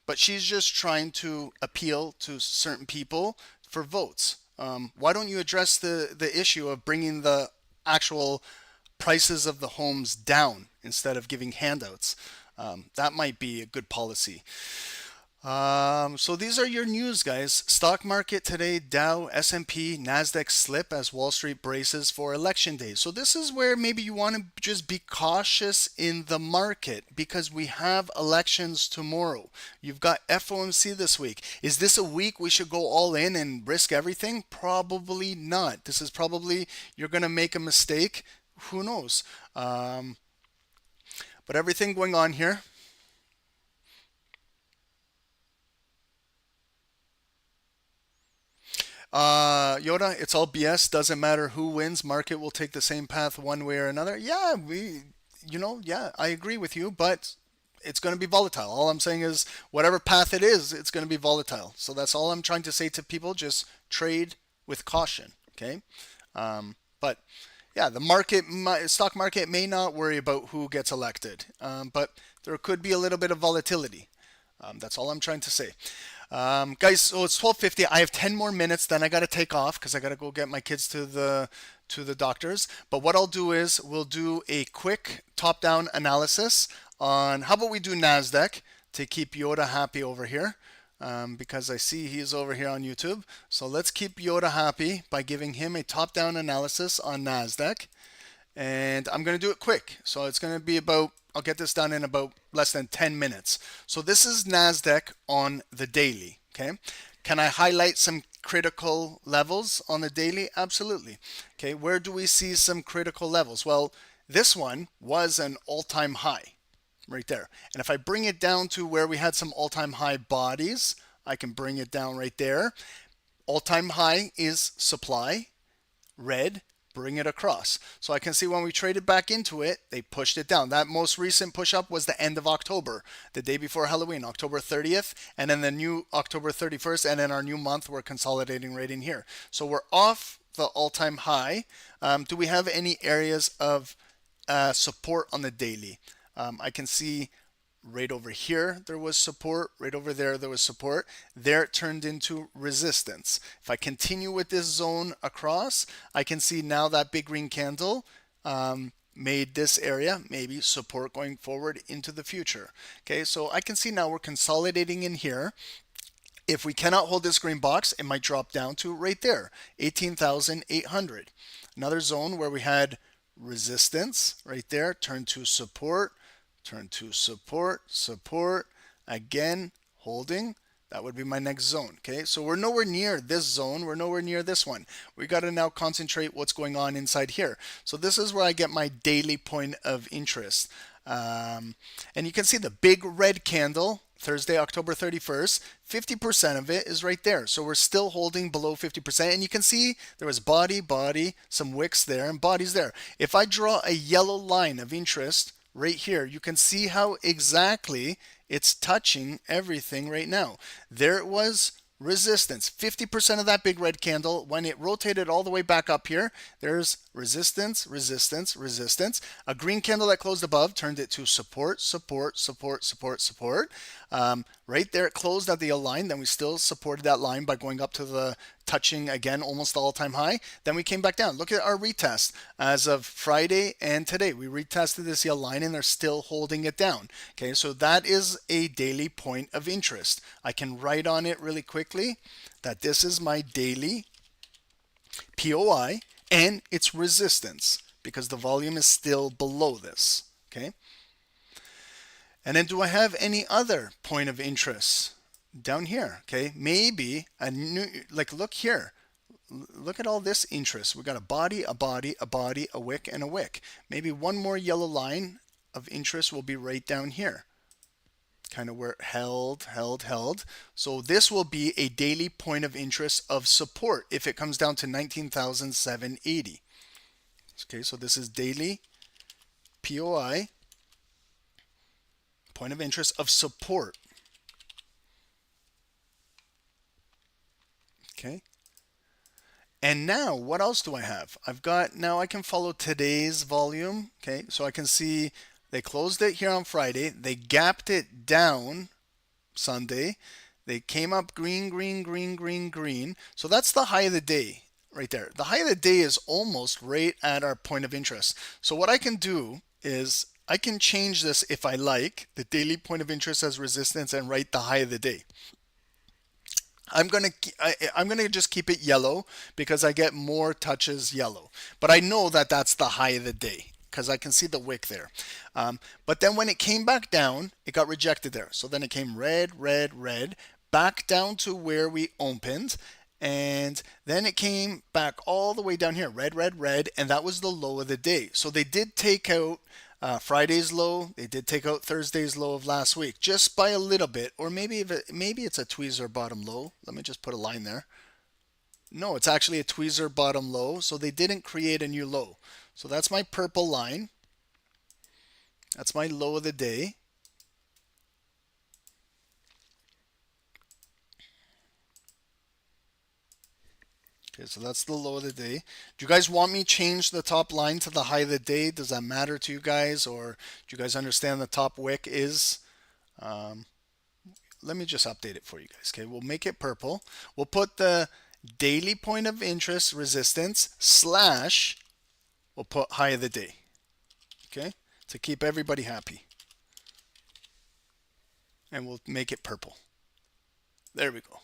but she's just trying to appeal to certain people for votes. Why don't you address the issue of bringing the actual prices of the homes down instead of giving handouts? That might be a good policy. So these are your news, guys. Stock market today, Dow, S&P, NASDAQ slip as Wall Street braces for election day. So this is where maybe you want to just be cautious in the market because we have elections tomorrow. You've got FOMC this week. Is this a week we should go all in and risk everything? Probably not. This is probably, you're going to make a mistake. Who knows? But everything going on here. Yoda, it's all BS. Doesn't matter who wins. Market will take the same path one way or another. Yeah, I agree with you, but it's going to be volatile. All I'm saying is whatever path it is, it's going to be volatile. So that's all I'm trying to say to people. Just trade with caution. Okay. But yeah, stock market may not worry about who gets elected. But there could be a little bit of volatility. That's all I'm trying to say. Guys, so it's 12:50. I have 10 more minutes, then I got to take off because I got to go get my kids to the doctors. But what I'll do is we'll do a quick top-down analysis on, how about we do NASDAQ to keep Yoda happy over here, because I see he's over here on YouTube. So let's keep Yoda happy by giving him a top-down analysis on NASDAQ. And I'm going to do it quick. So it's going to be about, I'll get this done in about less than 10 minutes. So this is NASDAQ on the daily, okay? Can I highlight some critical levels on the daily? Absolutely. Okay, where do we see some critical levels? Well, this one was an all-time high, right there. And if I bring it down to where we had some all-time high bodies, I can bring it down right there. All-time high is supply, red, bring it across. So I can see when we traded back into it, they pushed it down. That most recent push up was the end of October, the day before Halloween, October 30th, and then the new October 31st, and then our new month, we're consolidating right in here. So we're off the all-time high. Do we have any areas of support on the daily? I can see right over here there was support, right over there there was support. There it turned into resistance. If I continue with this zone across, I can see now that big green candle made this area maybe support going forward into the future. Okay, so I can see now we're consolidating in here. If we cannot hold this green box, it might drop down to right there, 18,800. Another zone where we had resistance right there, turn to support, turn to support, support, again, holding. That would be my next zone. Okay, so we're nowhere near this zone. We're nowhere near this one. We got to now concentrate what's going on inside here. So this is where I get my daily point of interest. And you can see the big red candle, Thursday, October 31st, 50% of it is right there. So we're still holding below 50%. And you can see there was body, some wicks there, and bodies there. If I draw a yellow line of interest right here, you can see how exactly it's touching everything right now. There it was, resistance. 50% of that big red candle, when it rotated all the way back up here, there's resistance, resistance, resistance. A green candle that closed above turned it to support, support, support, support, support. Right there it closed at the line. Then we still supported that line by going up to the touching again almost the all-time high. Then we came back down. Look at our retest as of Friday and today. We retested this yellow line and they're still holding it down. Okay, so that is a daily point of interest. I can write on it really quickly that this is my daily POI and its resistance because the volume is still below this. Okay. And then do I have any other point of interest down here? Okay, maybe a new, like look here. Look at all this interest. We got a body, a body, a body, a wick, and a wick. Maybe one more yellow line of interest will be right down here. Kind of where it held. So this will be a daily point of interest of support if it comes down to 19,780. Okay, so this is daily POI, point of interest of support. Okay. And now what else do I have? I've got, now I can follow today's volume. Okay, so I can see they closed it here on Friday. They gapped it down Sunday. They came up green, green, green, green, green. So that's the high of the day right there. The high of the day is almost right at our point of interest. So what I can do is I can change this if I like, the daily point of interest as resistance, and write the high of the day. I'm gonna just keep it yellow because I get more touches yellow. But I know that that's the high of the day because I can see the wick there. But then when it came back down, it got rejected there. So then it came red, red, red, back down to where we opened. And then it came back all the way down here, red, red, red, and that was the low of the day. So they did take out Friday's low. They did take out Thursday's low of last week, just by a little bit, or maybe it's a tweezer bottom low. Let me just put a line there. No, it's actually a tweezer bottom low, so they didn't create a new low. So that's my purple line. That's my low of the day. Okay, so that's the low of the day. Do you guys want me to change the top line to the high of the day? Does that matter to you guys? Or do you guys understand the top wick is? Let me just update it for you guys. Okay, we'll make it purple. We'll put the daily point of interest resistance slash, we'll put high of the day. Okay, to keep everybody happy. And we'll make it purple. There we go.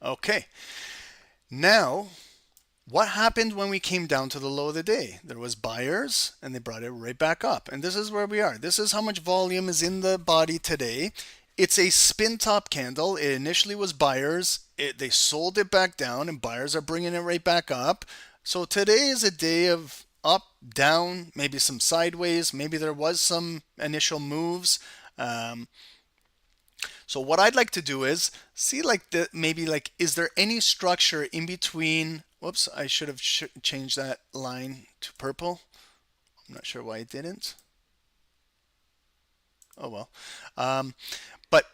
Okay. Now, what happened when we came down to the low of the day? There was buyers and they brought it right back up. And this is where we are. This is how much volume is in the body today. It's a spin top candle. It initially was buyers. They sold it back down and buyers are bringing it right back up. So today is a day of up, down, maybe some sideways, maybe there was some initial moves. So what I'd like to do is see maybe is there any structure in between? Whoops, I should have changed that line to purple. I'm not sure why I didn't. Oh well. But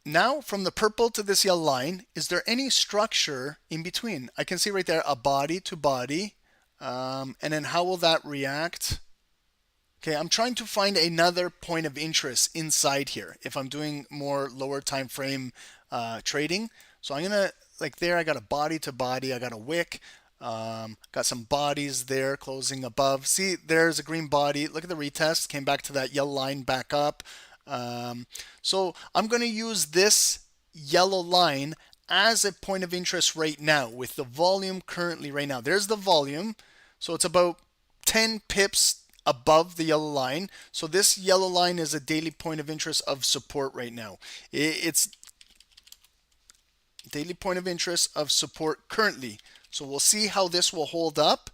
now from the purple to this yellow line, is there any structure in between? I can see right there a body to body. And then how will that react? Okay, I'm trying to find another point of interest inside here if I'm doing more lower time frame trading. So I'm gonna, there I got a body to body, I got a wick, got some bodies there closing above. See, there's a green body. Look at the retest, came back to that yellow line back up. So I'm gonna use this yellow line as a point of interest right now with the volume currently right now. There's the volume. So it's about 10 pips above the yellow line. So this yellow line is a daily point of interest of support right now. It's daily point of interest of support currently. So we'll see how this will hold up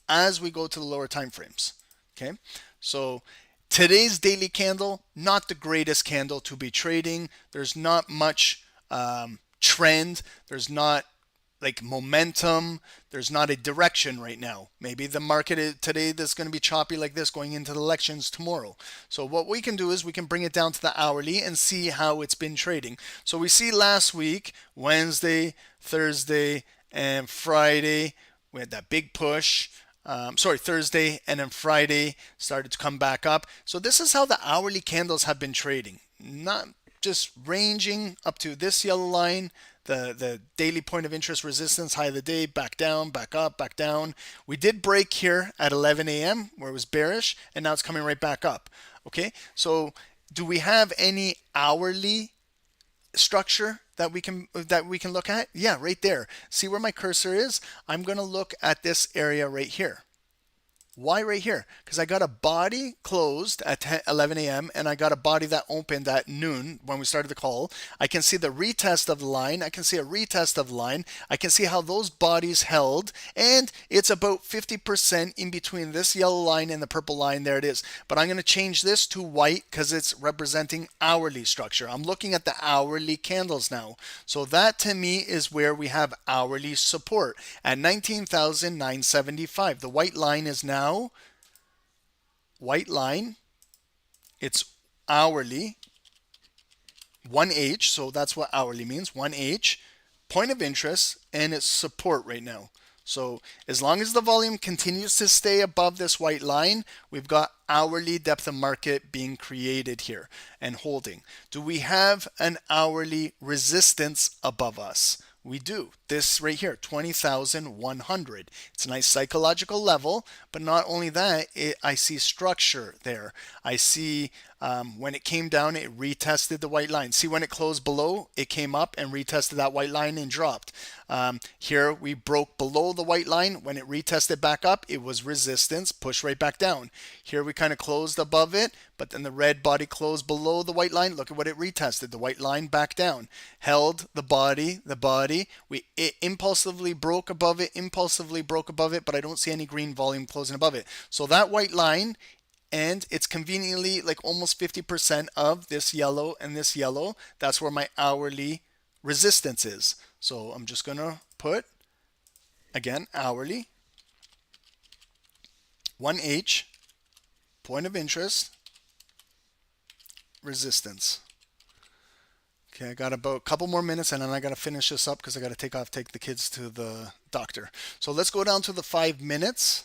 as we go to the lower time frames. Okay, so today's daily candle, not the greatest candle to be trading. There's not much trend. There's not momentum. There's not a direction right now. Maybe the market today that's going to be choppy like this going into the elections tomorrow. So what we can do is we can bring it down to the hourly and see how it's been trading. So we see last week, Wednesday, Thursday, and Friday, we had that big push. Thursday and then Friday started to come back up. So this is how the hourly candles have been trading. Not just ranging up to this yellow line, the daily point of interest resistance, high of the day, back down, back up, back down. We did break here at 11 a.m. where it was bearish, and now it's coming right back up. Okay, so do we have any hourly structure that we can look at? Yeah, right there. See where my cursor is? I'm going to look at this area right here. Why right here? Because I got a body closed at 11 a.m. and I got a body that opened at noon when we started the call. I can see the retest of the line. I can see a retest of the line. I can see how those bodies held, and it's about 50% in between this yellow line and the purple line. There it is. But I'm going to change this to white because it's representing hourly structure. I'm looking at the hourly candles now. So that to me is where we have hourly support at 19,975. The white line is now white line, it's hourly, 1H, so that's what hourly means, 1H, point of interest, and it's support right now. So as long as the volume continues to stay above this white line, we've got hourly depth of market being created here and holding. Do we have an hourly resistance above us? We do. This right here, 20,100. It's a nice psychological level, but not only that, I see structure there. I see when it came down, it retested the white line. See when it closed below, it came up and retested that white line and dropped. Here we broke below the white line. When it retested back up, it was resistance, pushed right back down. Here we kind of closed above it, but then the red body closed below the white line. Look at what it retested. The white line back down. Held the body. It impulsively broke above it, but I don't see any green volume closing above it. So that white line, and it's conveniently almost 50% of this yellow and this yellow. That's where my hourly resistance is. So I'm just going to put, again, hourly, 1H, point of interest, resistance. Okay, I got about a couple more minutes and then I got to finish this up because I got to take the kids to the doctor. So let's go down to the 5 minutes.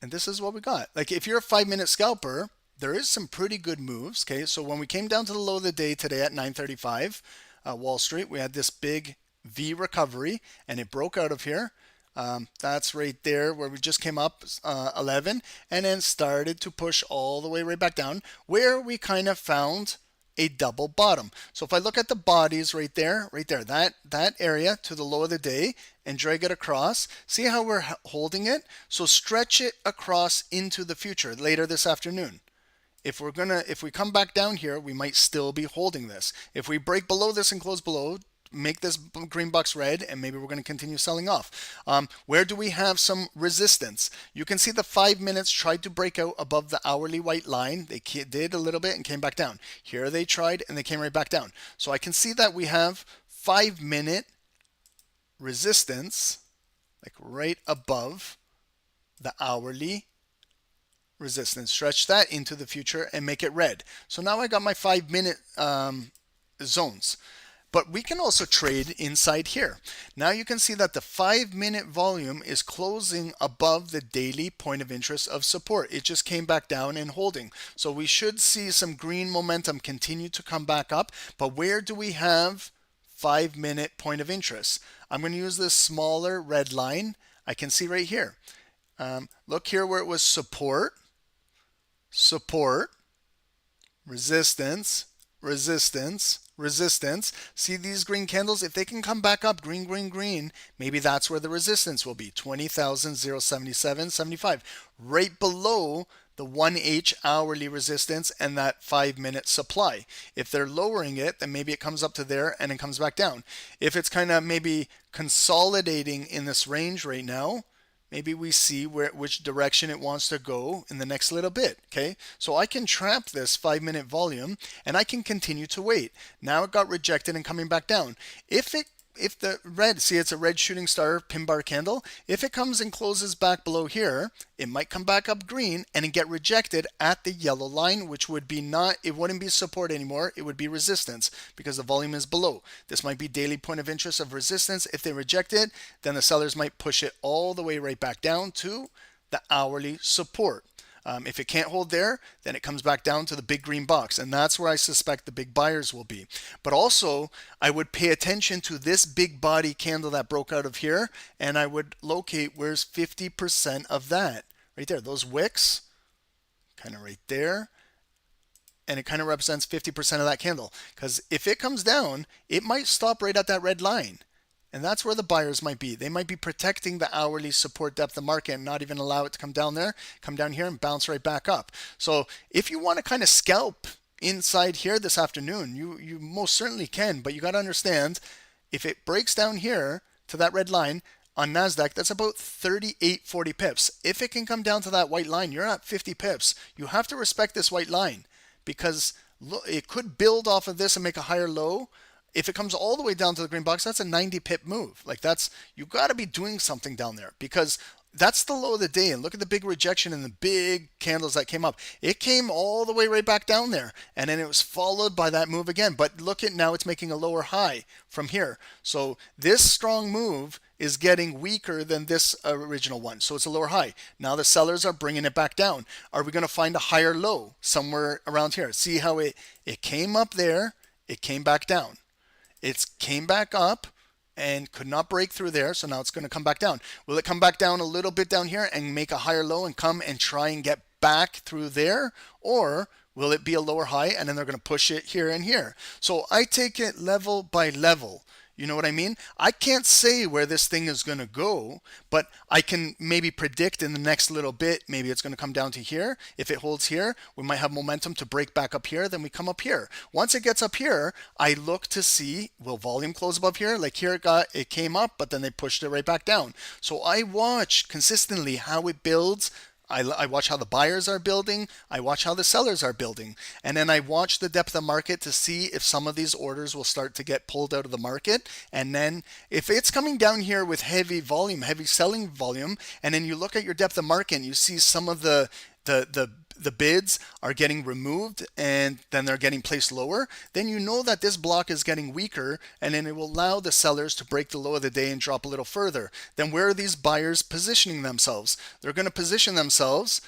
And this is what we got. If you're a 5-minute scalper, there is some pretty good moves. Okay, so when we came down to the low of the day today at 9:35 Wall Street, we had this big V recovery and it broke out of here. That's right there where we just came up 11 and then started to push all the way right back down where we kind of found a double bottom. So if I look at the bodies right there, that area to the low of the day and drag it across, see how we're holding it? So stretch it across into the future later this afternoon. If we come back down here, we might still be holding this. If we break below this and close below, make this green box red, and maybe we're going to continue selling off. Where do we have some resistance? You can see the 5 minutes tried to break out above the hourly white line. They did a little bit and came back down. Here they tried and they came right back down. So I can see that we have 5 minute resistance, like right above the hourly resistance. Stretch that into the future and make it red. So now I got my 5 minute zones. But we can also trade inside here. Now you can see that the 5 minute volume is closing above the daily point of interest of support. It just came back down and holding. So we should see some green momentum continue to come back up. But where do we have 5 minute point of interest? I'm going to use this smaller red line. I can see right here. Look here where it was support, support, resistance, resistance, resistance. See these green candles? If they can come back up, green, green, green, maybe that's where the resistance will be. 20,077.75, right below the 1H hourly resistance and that 5 minute supply. If they're lowering it, then maybe it comes up to there and it comes back down. If it's kind of maybe consolidating in this range right now, maybe we see which direction it wants to go in the next little bit, okay? So I can trap this 5 minute volume and I can continue to wait. Now it got rejected and coming back down. If the red, see it's a red shooting star pin bar candle, if it comes and closes back below here, it might come back up green and get rejected at the yellow line, which would be it wouldn't be support anymore, it would be resistance because the volume is below. This might be daily point of interest of resistance. If they reject it, then the sellers might push it all the way right back down to the hourly support. If it can't hold there, then it comes back down to the big green box, and that's where I suspect the big buyers will be. But also, I would pay attention to this big body candle that broke out of here, and I would locate where's 50% of that. Right there, those wicks, kind of right there, and it kind of represents 50% of that candle. Because if it comes down, it might stop right at that red line. And that's where the buyers might be. They might be protecting the hourly support depth of market and not even allow it to come down there, come down here and bounce right back up. So if you want to kind of scalp inside here this afternoon, you most certainly can, but you got to understand if it breaks down here to that red line on NASDAQ, that's about 38.40 pips. If it can come down to that white line, you're at 50 pips. You have to respect this white line because it could build off of this and make a higher low. If it comes all the way down to the green box, that's a 90 pip move. Like you got to be doing something down there because that's the low of the day. And look at the big rejection and the big candles that came up. It came all the way right back down there. And then it was followed by that move again. But look at now it's making a lower high from here. So this strong move is getting weaker than this original one. So it's a lower high. Now the sellers are bringing it back down. Are we going to find a higher low somewhere around here? See how it came up there. It came back down. It came back up and could not break through there, so now it's going to come back down. Will it come back down a little bit down here and make a higher low and come and try and get back through there? Or will it be a lower high and then they're going to push it here and here? So I take it level by level. You know what I mean? I can't say where this thing is going to go, but I can maybe predict in the next little bit, maybe it's going to come down to here. If it holds here, we might have momentum to break back up here, then we come up here. Once it gets up here, I look to see, will volume close above here? Like here it came up, but then they pushed it right back down. So I watch consistently how it builds. I watch how the buyers are building. I watch how the sellers are building. And then I watch the depth of market to see if some of these orders will start to get pulled out of the market. And then if it's coming down here with heavy volume, heavy selling volume, and then you look at your depth of market and you see some of the bids are getting removed and then they're getting placed lower, then you know that this block is getting weaker and then it will allow the sellers to break the low of the day and drop a little further. Then where are these buyers positioning themselves? They're going to position themselves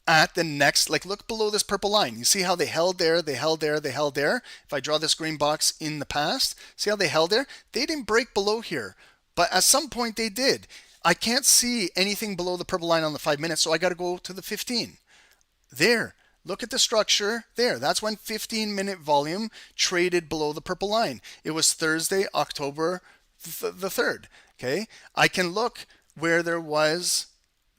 at the next, like look below this purple line. You see how they held there, they held there, they held there. If I draw this green box in the past, see how they held there? They didn't break below here, but at some point they did. I can't see anything below the purple line on the 5 minutes, so I got to go to the 15. There, look at the structure there. That's when 15-minute volume traded below the purple line. It was Thursday, October the 3rd. Okay, I can look where there's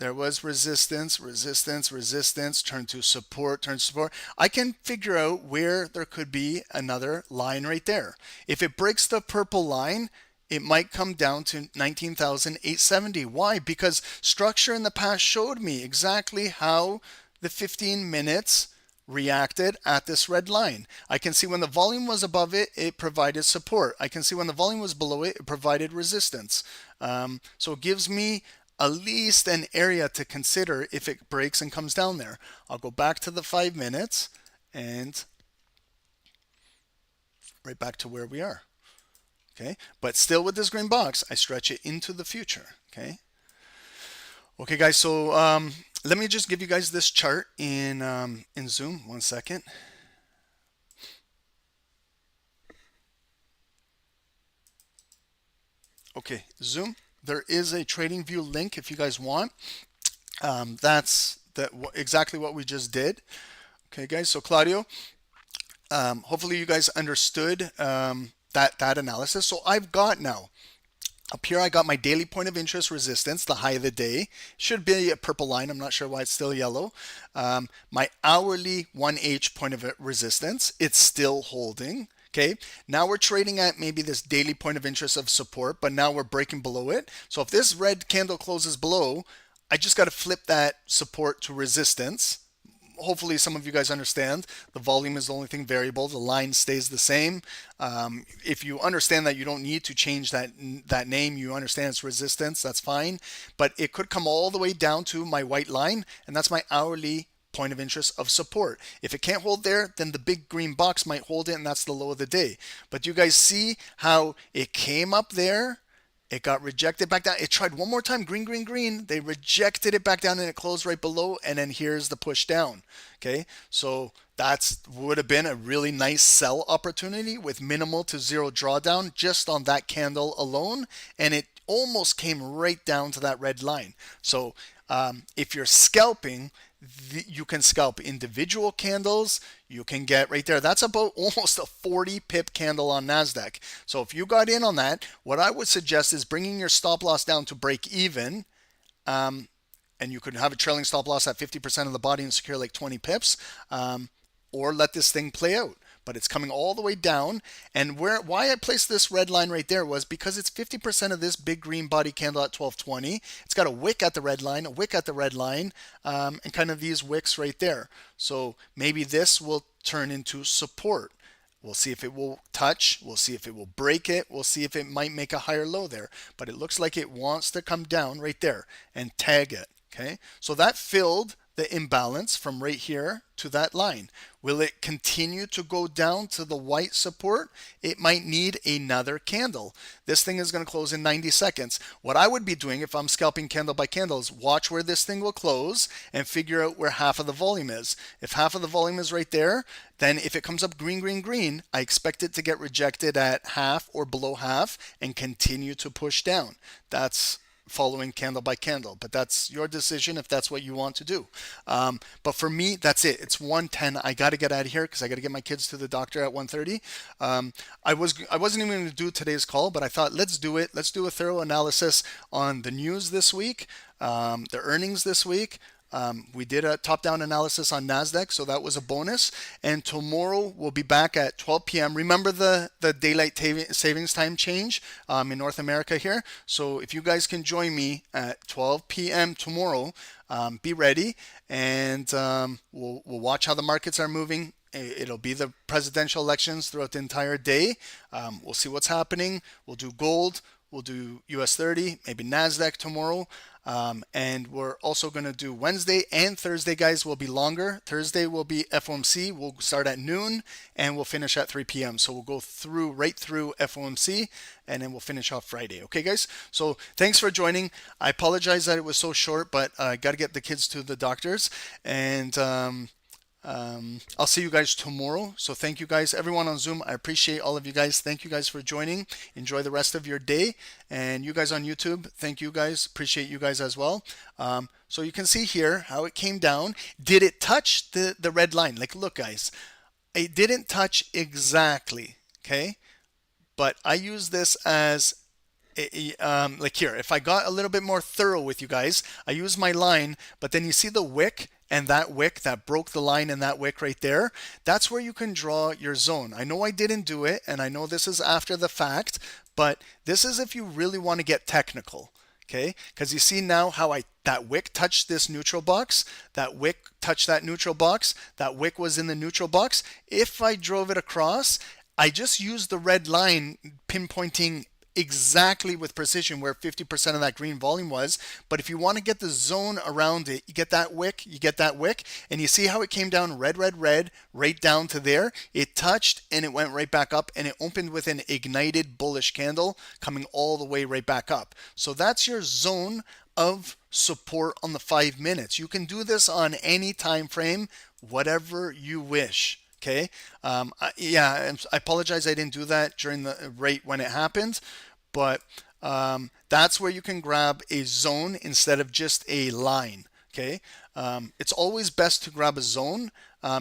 There was resistance, resistance, resistance, turn to support, turn to support. I can figure out where there could be another line right there. If it breaks the purple line, it might come down to 19,870. Why? Because structure in the past showed me exactly how the 15 minutes reacted at this red line. I can see when the volume was above it, it provided support. I can see when the volume was below it, it provided resistance. So it gives me at least an area to consider if it breaks and comes down there. I'll go back to the 5 minutes and right back to where we are. Okay, but still with this green box, I stretch it into the future. Okay, guys. So let me just give you guys this chart in Zoom. 1 second. Okay, Zoom. There is a trading view link if you guys want. That's exactly what we just did. Okay, guys. So Claudio, hopefully you guys understood that analysis. So I've got now up here, I got my daily point of interest resistance, the high of the day. Should be a purple line. I'm not sure why it's still yellow. My hourly 1H point of resistance, it's still holding. Okay, now we're trading at maybe this daily point of interest of support, but now we're breaking below it. So if this red candle closes below, I just got to flip that support to resistance. Hopefully some of you guys understand the volume is the only thing variable. The line stays the same. If you understand that you don't need to change that name, you understand it's resistance, that's fine. But it could come all the way down to my white line, and that's my hourly point of interest of support. If it can't hold there, then the big green box might hold it, and that's the low of the day. But you guys see how it came up there, it got rejected back down. It tried one more time, green, green, green. They rejected it back down and it closed right below. And then here's the push down. Okay, so that would have been a really nice sell opportunity with minimal to zero drawdown just on that candle alone. And it almost came right down to that red line. So if you're scalping, you can scalp individual candles. You can get right there. That's about almost a 40 pip candle on NASDAQ. So if you got in on that, what I would suggest is bringing your stop loss down to break even. And you could have a trailing stop loss at 50% of the body and secure like 20 pips. Or let this thing play out. But it's coming all the way down. And why I placed this red line right there was because it's 50% of this big green body candle at 1220. It's got a wick at the red line, a wick at the red line, and kind of these wicks right there. So maybe this will turn into support. We'll see if it will touch. We'll see if it will break it. We'll see if it might make a higher low there. But it looks like it wants to come down right there and tag it. Okay, so that filled the imbalance from right here to that line. Will it continue to go down to the white support? It might need another candle. This thing is going to close in 90 seconds. What I would be doing if I'm scalping candle by candle is watch where this thing will close and figure out where half of the volume is. If half of the volume is right there, then if it comes up green, green, green, I expect it to get rejected at half or below half and continue to push down. That's following candle by candle, but that's your decision if that's what you want to do. But for me, that's it. It's 1:10. I got to get out of here because I got to get my kids to the doctor at 1:30. I wasn't even going to do today's call, but I thought let's do it. Let's do a thorough analysis on the news this week, the earnings this week. We did a top-down analysis on NASDAQ, so that was a bonus. And tomorrow we'll be back at 12 p.m. Remember the daylight savings time change in North America here. So if you guys can join me at 12 p.m. tomorrow, be ready, and we'll watch how the markets are moving. It'll be the presidential elections throughout the entire day. We'll see what's happening. We'll do gold. We'll do US 30, maybe NASDAQ tomorrow. And we're also going to do Wednesday and Thursday, guys, will be longer. Thursday will be FOMC. We'll start at noon and we'll finish at 3 p.m. So we'll go right through FOMC and then we'll finish off Friday. Okay, guys? So thanks for joining. I apologize that it was so short, but I got to get the kids to the doctors. And I'll see you guys tomorrow. So thank you guys, everyone on Zoom. I appreciate all of you guys. Thank you guys for joining. Enjoy the rest of your day. And you guys on YouTube, thank you guys. Appreciate you guys as well. So you can see here how it came down. Did it touch the red line? Like, look, guys, it didn't touch exactly. Okay. But I use this as like here, if I got a little bit more thorough with you guys, I use my line, but then you see the wick and that wick that broke the line and that wick right there, that's where you can draw your zone. I know I didn't do it, and I know this is after the fact, but this is if you really want to get technical. Okay, because you see now how that wick touched this neutral box, that wick touched that neutral box, that wick was in the neutral box. If I drove it across, I just used the red line pinpointing exactly with precision where 50% of that green volume was. But if you want to get the zone around it, you get that wick, and you see how it came down red, right down to there. It touched and it went right back up, and it opened with an ignited bullish candle coming all the way right back up. So that's your zone of support on the 5 minutes. You can do this on any time frame, whatever you wish. Okay. Yeah, I apologize I didn't do that during the rate when it happened, but that's where you can grab a zone instead of just a line. Okay. It's always best to grab a zone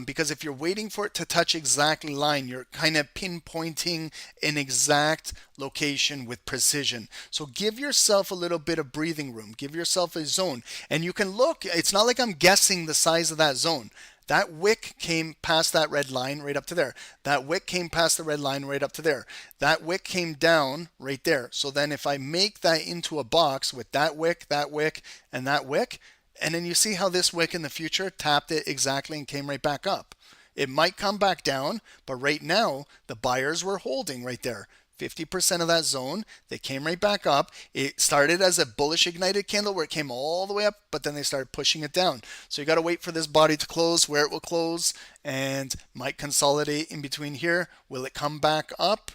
because if you're waiting for it to touch exactly line, you're kind of pinpointing an exact location with precision. So give yourself a little bit of breathing room. Give yourself a zone, and you can look. It's not like I'm guessing the size of that zone. That wick came past that red line right up to there. That wick came past the red line right up to there. That wick came down right there. So then if I make that into a box with that wick, and that wick, and then you see how this wick in the future tapped it exactly and came right back up. It might come back down, but right now the buyers were holding right there. 50% of that zone, they came right back up. It started as a bullish ignited candle where it came all the way up, but then they started pushing it down. So you got to wait for this body to close, where it will close, and might consolidate in between here. Will it come back up,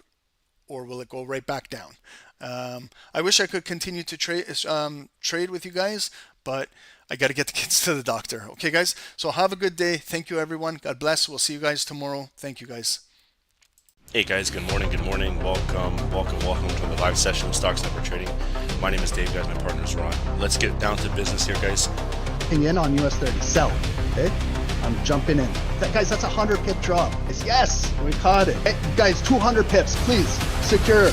or will it go right back down? I wish I could continue to trade with you guys, but I got to get the kids to the doctor. Okay, guys? So have a good day. Thank you, everyone. God bless. We'll see you guys tomorrow. Thank you, guys. Hey guys, good morning. Welcome to the live session of Stock Sniper Trading. My name is Dave, guys. My partner is Ron. Let's get down to business here, guys. In on US 30, sell. Okay, I'm jumping in. Guys, that's a 100 pip drop. Yes, we caught it. Hey, guys, 200 pips, please secure.